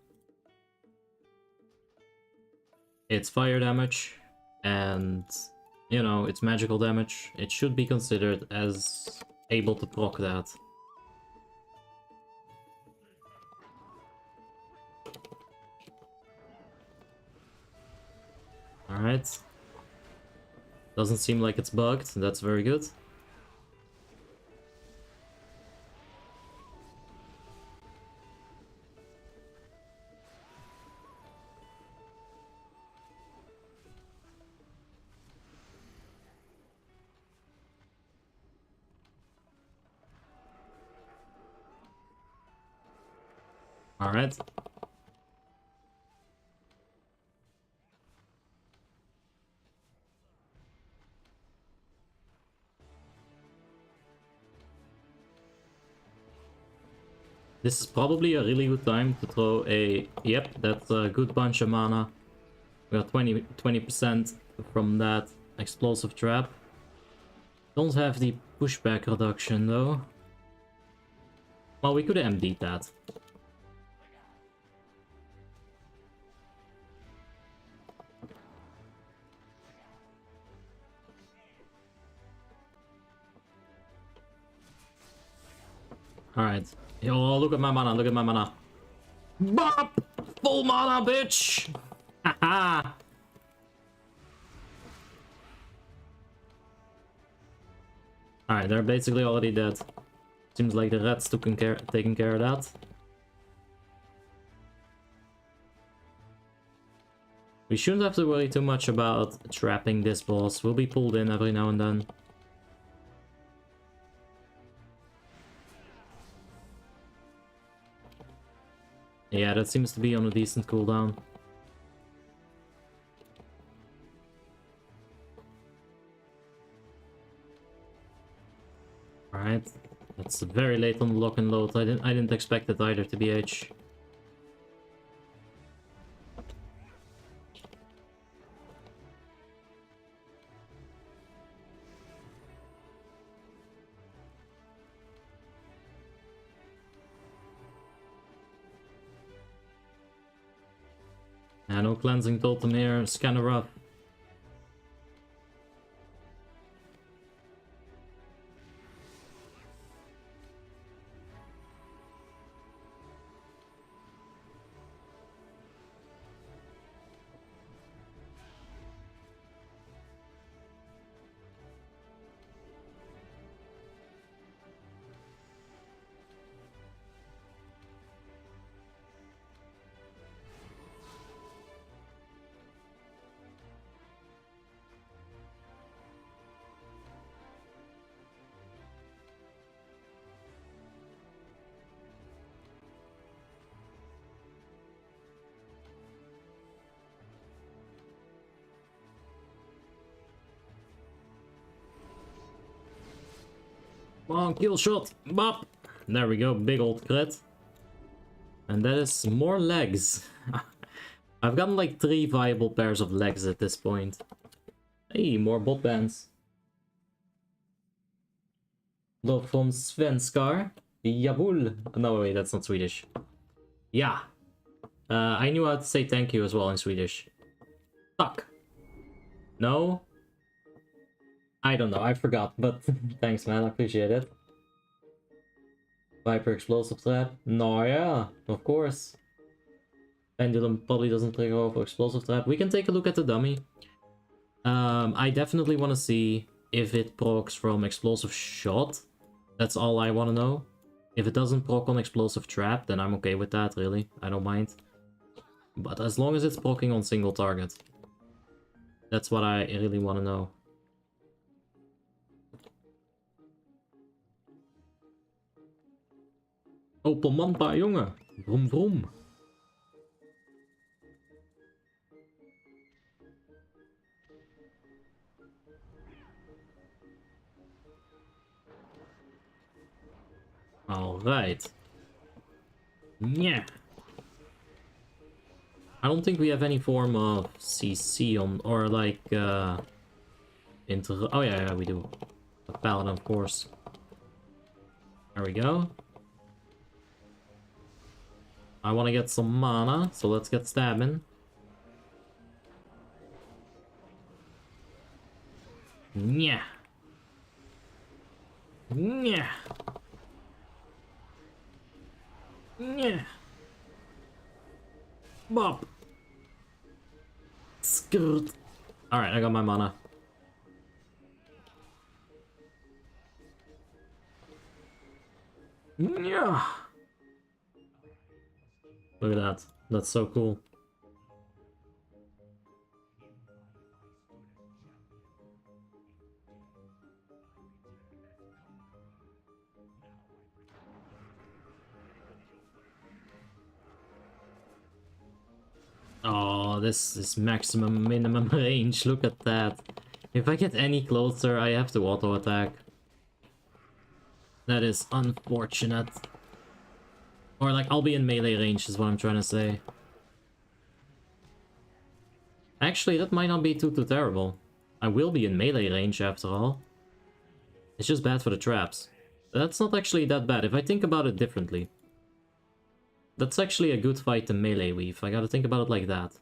It's fire damage, and, you know, it's magical damage. It should be considered as able to proc that. Alright. Doesn't seem like it's bugged, that's very good. Alright. This is probably a really good time to throw a... Yep, that's a good bunch of mana. We got 20% from that explosive trap. Don't have the pushback reduction though. Well, we could have MD'd that. Alright. Oh, look at my mana, look at my mana. Bop! Full mana, bitch! Haha! Alright, they're basically already dead. Seems like the rats taking care of that. We shouldn't have to worry too much about trapping this boss. We'll be pulled in every now and then. Yeah, that seems to be on a decent cooldown. Alright. That's very late on the lock and load. I didn't expect it either, TBH. Yeah, no cleansing totem here. It's kind of rough. Come on, kill shot! Bop! There we go, big old crit. And that is more legs. I've gotten like 3 viable pairs of legs at this point. Hey, more bot bands. Love from Svenskar. Jawohl. No, wait, that's not Swedish. Yeah. I knew how to say thank you as well in Swedish. Fuck. No? I don't know, I forgot, but thanks man, I appreciate it. Viper explosive trap? No, yeah, of course. Pendulum probably doesn't trigger off explosive trap. We can take a look at the dummy. I definitely want to see if it procs from explosive shot. That's all I want to know. If it doesn't proc on explosive trap, then I'm okay with that, really. I don't mind. But as long as it's proccing on single target. That's what I really want to know. Open mandpa, jongen. Vroom vroom. Alright. Yeah. I don't think we have any form of CC on, or like, oh yeah, we do. A paladin, of course. There we go. I want to get some mana, so let's get stabbing. Yeah. Yeah. Yeah. Bop. Skirt. Alright, I got my mana. Yeah. Look at that. That's so cool. Oh, this is maximum minimum range. Look at that. If I get any closer, I have to auto attack. That is unfortunate. Or like, I'll be in melee range is what I'm trying to say. Actually, that might not be too terrible. I will be in melee range after all. It's just bad for the traps. That's not actually that bad if I think about it differently. That's actually a good fight to melee weave. I gotta think about it like that.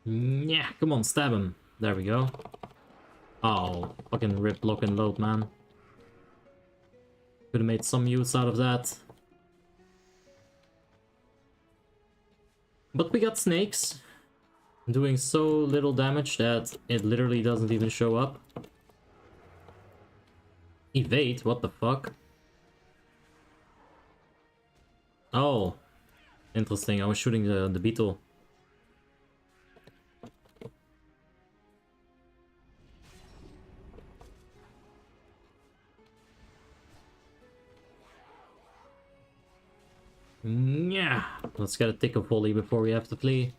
Yeah, come on, stab him. There we go. Oh, fucking rip, lock, and load, man. Could have made some use out of that. But we got snakes. Doing so little damage that it literally doesn't even show up. Evade? What the fuck? Oh. Interesting, I was shooting the beetle. Yeah. Let's get a tick of volley before we have to flee.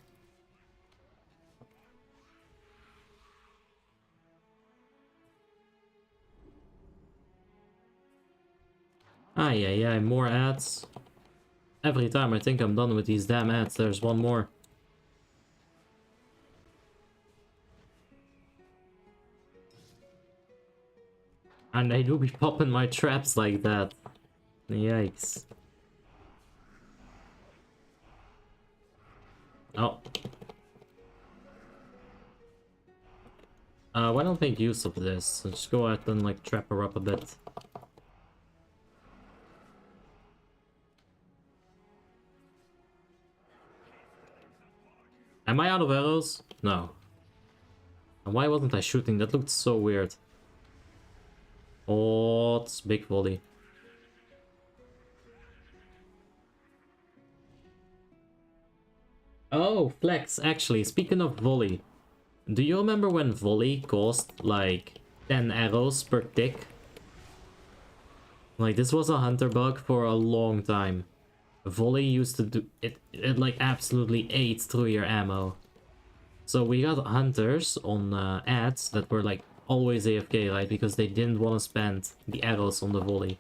Ay, more ads. Every time I think I'm done with these damn ads, there's one more. And they do be popping my traps like that. Yikes. Oh. Why don't make use of this? Let's go ahead and like trap her up a bit. Am I out of arrows? No. And why wasn't I shooting? That looked so weird. Oh, it's big volley. Oh, Flex, actually, speaking of volley. Do you remember when volley cost like 10 arrows per tick? Like, this was a hunter bug for a long time. Volley used to do it, it like absolutely ate through your ammo. So we got hunters on ads that were like always AFK, right? Because they didn't want to spend the arrows on the volley.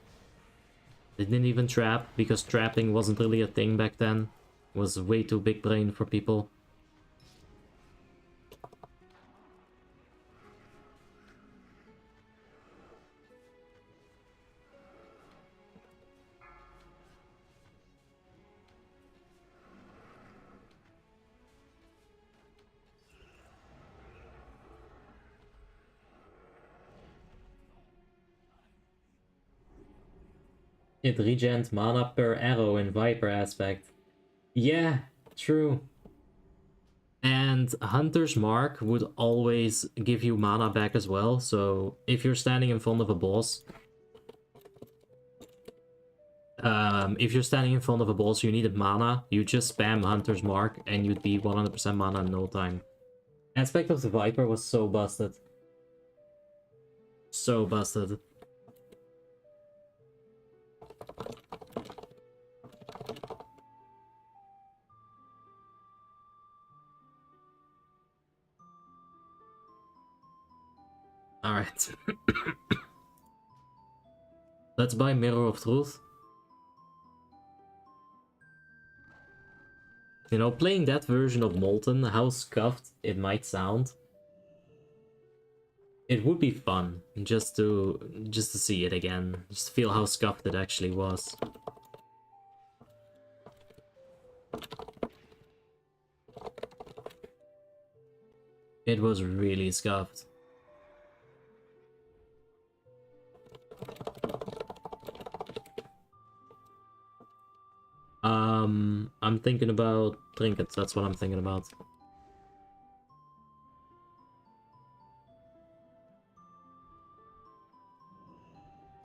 They didn't even trap, because trapping wasn't really a thing back then. It was way too big brain for people. It regens mana per arrow in Viper aspect. Yeah, true. And Hunter's Mark would always give you mana back as well, so if you're standing in front of a boss, you needed mana, you just spam Hunter's Mark and you'd be 100% mana in no time. Aspect of the Viper was so busted. So busted. Alright. Let's buy Mirror of Truth. You know, playing that version of Molten, how scuffed it might sound, it would be fun just to see it again, just feel how scuffed it actually was. It was really scuffed. I'm thinking about trinkets, that's what I'm thinking about.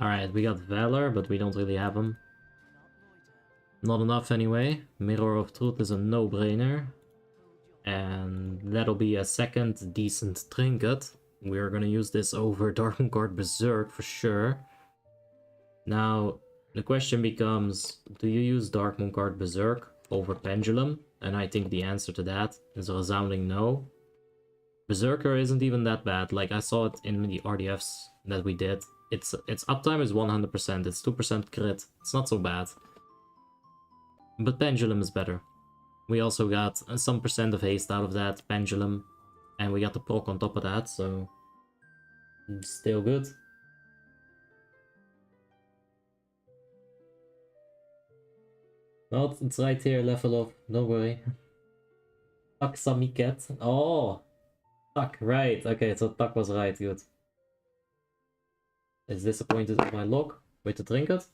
Alright, we got Valor, but we don't really have them. Not enough anyway. Mirror of Truth is a no-brainer. And that'll be a second decent trinket. We're gonna use this over Darkmoon Guard Berserk for sure. Now, the question becomes, do you use Darkmoon Guard Berserk over Pendulum? And I think the answer to that is a resounding no. Berserker isn't even that bad. Like, I saw it in the RDFs that we did. Its uptime is 100%, it's 2% crit. It's not so bad. But Pendulum is better. We also got some percent of haste out of that Pendulum. And we got the proc on top of that, so... still good. No, it's right here, level up, don't worry. Tuck Samiket. Oh! Tuck, right. Okay, so Tuck was right, good. Is disappointed with my lock with the trinket.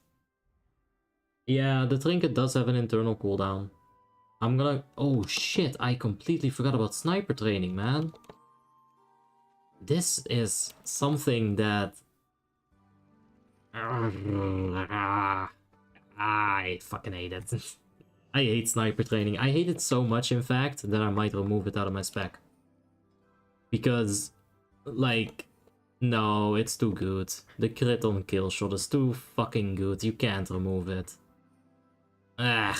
Yeah, the trinket does have an internal cooldown. I'm gonna... oh shit, I completely forgot about sniper training, man. This is something that... I fucking hate it. I hate sniper training. I hate it so much, in fact, that I might remove it out of my spec. Because, like... no, it's too good. The crit on kill shot is too fucking good. You can't remove it. Ah.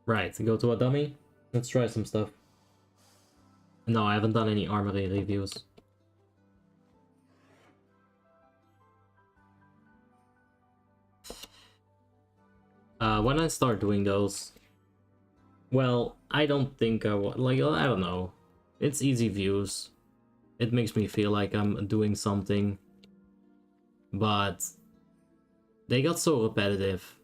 Right, go to a dummy. Let's try some stuff. No, I haven't done any armory reviews. When I start doing those... well, I don't think I want... like, I don't know. It's easy views. It makes me feel like I'm doing something. But... they got so repetitive.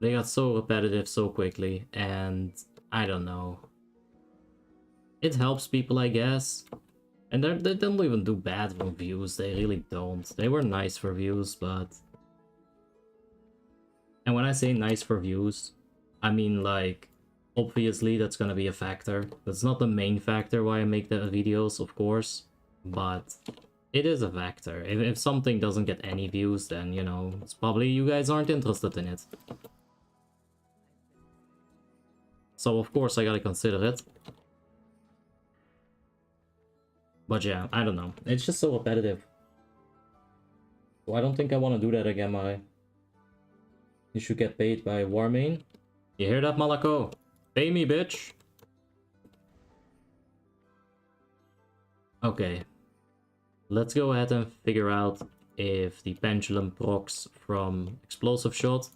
They got so repetitive so quickly, and... I don't know. It helps people, I guess. And they don't even do bad for views, they really don't. They were nice for views, but... and when I say nice for views, I mean, like, obviously that's gonna be a factor. That's not the main factor why I make the videos, of course, but it is a factor. If something doesn't get any views, then, you know, it's probably you guys aren't interested in it. So, of course, I gotta consider it. But yeah, I don't know. It's just so repetitive. So I don't think I want to do that again, Mari. You should get paid by Warmane. You hear that, Malako? Pay me, bitch! Okay. Let's go ahead and figure out if the pendulum procs from explosive shot.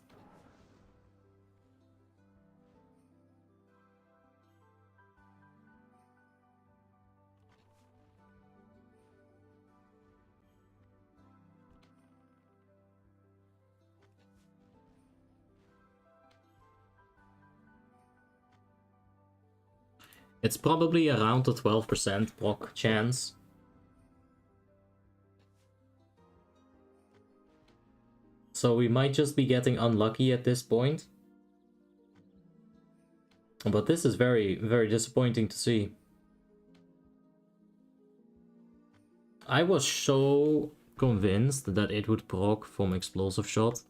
It's probably around the 12% proc chance. So we might just be getting unlucky at this point. But this is very, very disappointing to see. I was so convinced that it would proc from explosive shot.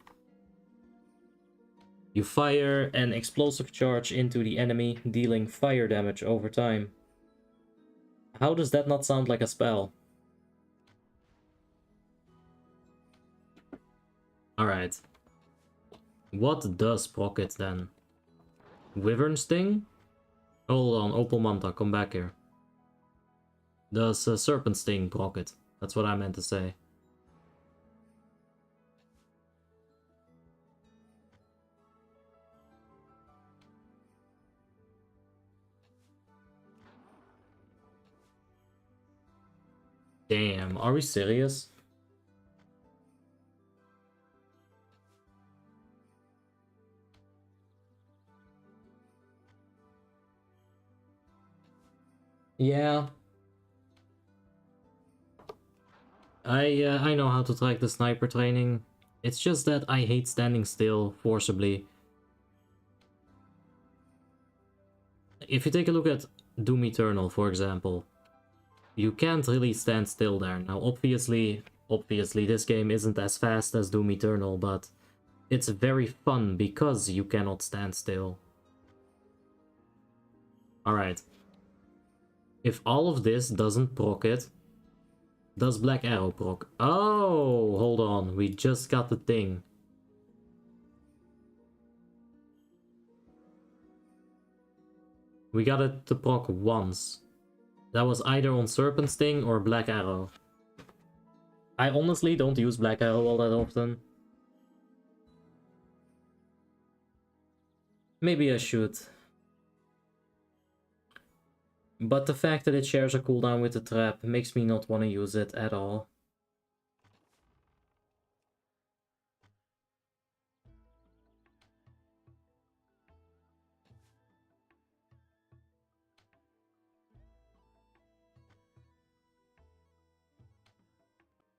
You fire an explosive charge into the enemy, dealing fire damage over time. How does that not sound like a spell? Alright. What does proc it then? Wyvern Sting? Hold on, Opal Manta, come back here. Does Serpent Sting proc it? That's what I meant to say. Damn, are we serious? Yeah. I know how to track the sniper training. It's just that I hate standing still forcibly. If you take a look at Doom Eternal, for example, you can't really stand still there. Now, obviously, this game isn't as fast as Doom Eternal, but it's very fun because you cannot stand still. Alright. If all of this doesn't proc it, does Black Arrow proc? Oh, hold on. We just got the thing. We got it to proc once. That was either on Serpent Sting or Black Arrow. I honestly don't use Black Arrow all that often. Maybe I should. But the fact that it shares a cooldown with the trap makes me not want to use it at all.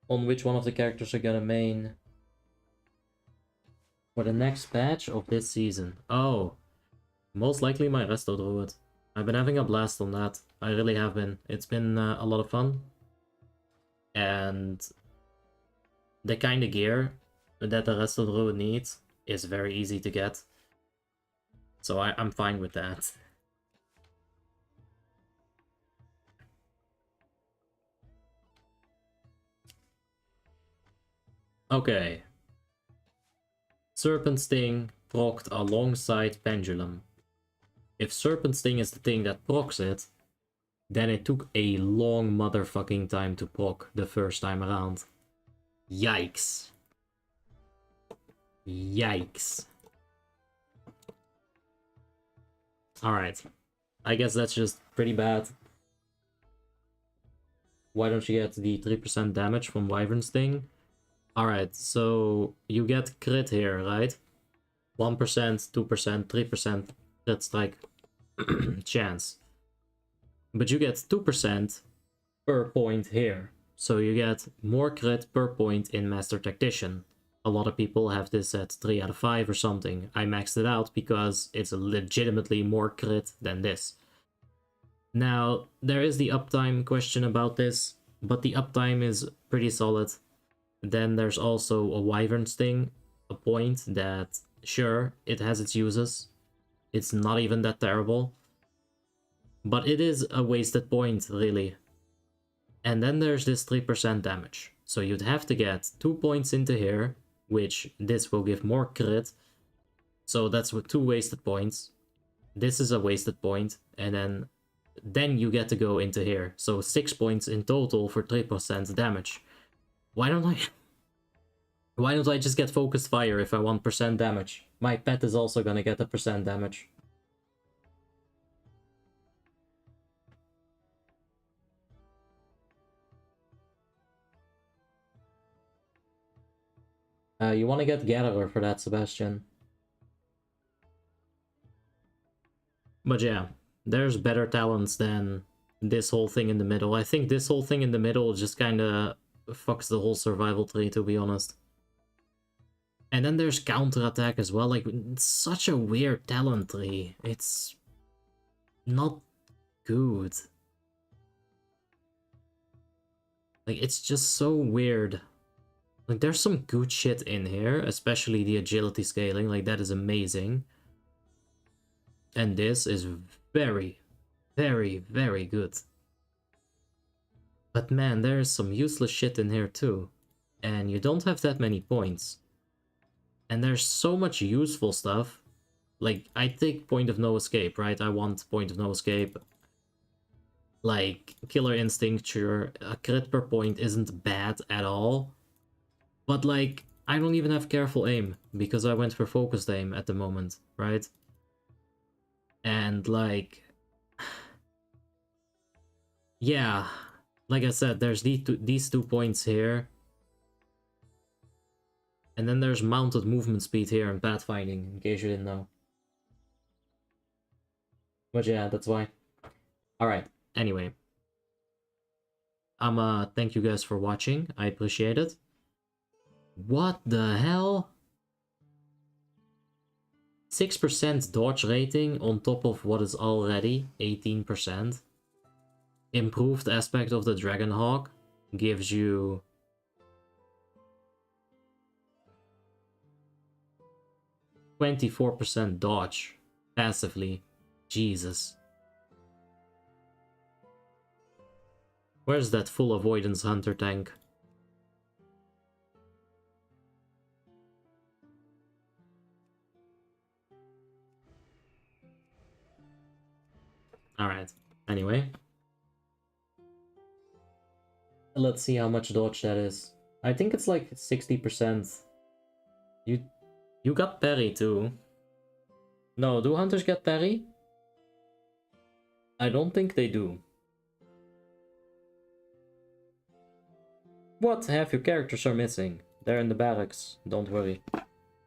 On which one of the characters are gonna main? For the next patch of this season. Oh, most likely my Resto Druid. I've been having a blast on that. I really have been. It's been a lot of fun. And the kind of gear that the Resto Druid needs is very easy to get. So I'm fine with that. Okay. Serpent Sting procced alongside Pendulum. If Serpent Sting is the thing that procs it, then it took a long motherfucking time to proc the first time around. Yikes. Yikes. Alright. I guess that's just pretty bad. Why don't you get the 3% damage from Wyvern Sting? Alright, so you get crit here, right? 1%, 2%, 3% crit strike chance. But you get 2% per point here. So you get more crit per point in Master Tactician. A lot of people have this at 3 out of 5 or something. I maxed it out because it's legitimately more crit than this. Now, there is the uptime question about this, but the uptime is pretty solid. Then there's also a Wyvern Sting, a point that, sure, it has its uses. It's not even that terrible. But it is a wasted point, really. And then there's this 3% damage. So you'd have to get 2 points into here, which this will give more crit. So that's with 2 wasted points. This is a wasted point, and then you get to go into here. So 6 points in total for 3% damage. Why don't I just get focused fire if I want percent damage? My pet is also gonna get a percent damage. You want to get Gatherer for that, Sebastian. But yeah, there's better talents than this whole thing in the middle. I think this whole thing in the middle just kind of fucks the whole survival tree, to be honest. And then there's counterattack as well. Like, it's such a weird talent tree. It's not good. Like, it's just so weird. Like, there's some good shit in here, especially the agility scaling. Like, that is amazing. And this is very, very, very good. But man, there's some useless shit in here too. And you don't have that many points. And there's so much useful stuff. Like, I take point of no escape, right? I want point of no escape. Like, killer instinct, sure. A crit per point isn't bad at all. But like, I don't even have careful aim, because I went for focused aim at the moment, right? And like, yeah, like I said, there's these 2 points here. And then there's mounted movement speed here in pathfinding, in case you didn't know. But yeah, that's why. Alright, anyway. Thank you guys for watching, I appreciate it. What the hell? 6% dodge rating on top of what is already 18%. Improved aspect of the Dragonhawk gives you 24% dodge passively. Jesus. Where's that full avoidance hunter tank? Alright, anyway. Let's see how much dodge that is. I think it's like 60%. You got parry too. No, do hunters get parry? I don't think they do. What? Half your characters are missing. They're in the barracks. Don't worry.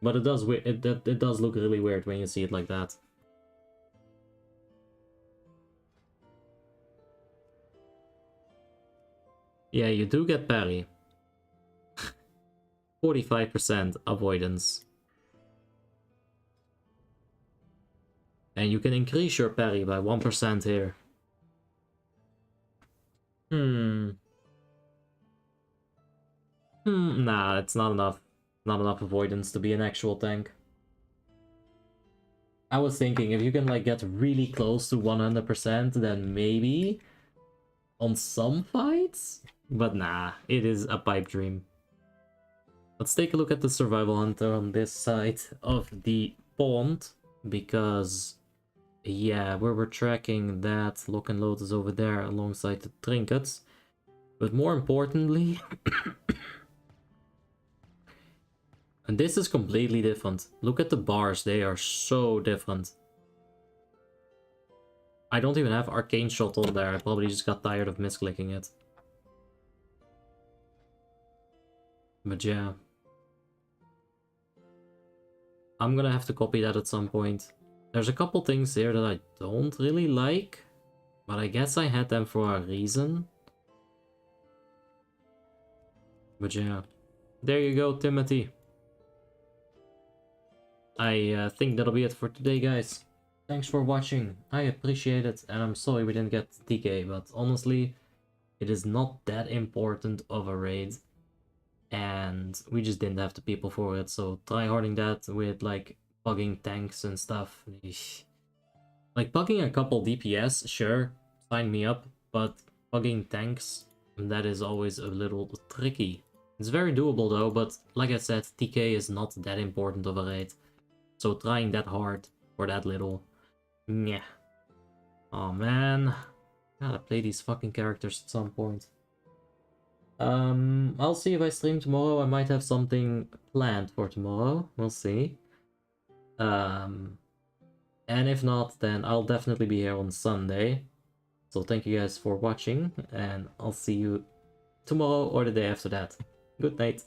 But it does look really weird when you see it like that. Yeah, you do get parry. 45% avoidance. And you can increase your parry by 1% here. Nah, it's not enough. Not enough avoidance to be an actual tank. I was thinking, if you can like get really close to 100%, then maybe on some fights? But nah, it is a pipe dream. Let's take a look at the survival hunter on this side of the pond, because yeah, where we're tracking that lock and load is over there alongside the trinkets. But more importantly, and this is completely different. Look at the bars, they are so different. I don't even have arcane shot on there, I probably just got tired of misclicking it. But yeah. I'm gonna have to copy that at some point. There's a couple things here that I don't really like, but I guess I had them for a reason. But yeah. There you go, Timothy. I think that'll be it for today, guys. Thanks for watching. I appreciate it, and I'm sorry we didn't get TK, but honestly, it is not that important of a raid. And we just didn't have the people for it, so tryharding that with like bugging tanks and stuff. Like bugging a couple DPS, sure, sign me up, but bugging tanks, that is always a little tricky. It's very doable though, but like I said, TK is not that important of a raid. So trying that hard for that little, yeah. Oh man, gotta play these fucking characters at some point. I'll see if I stream tomorrow. I might have something planned for tomorrow. We'll see. And if not, then I'll definitely be here on Sunday. So thank you guys for watching, and I'll see you tomorrow or the day after that. Good night.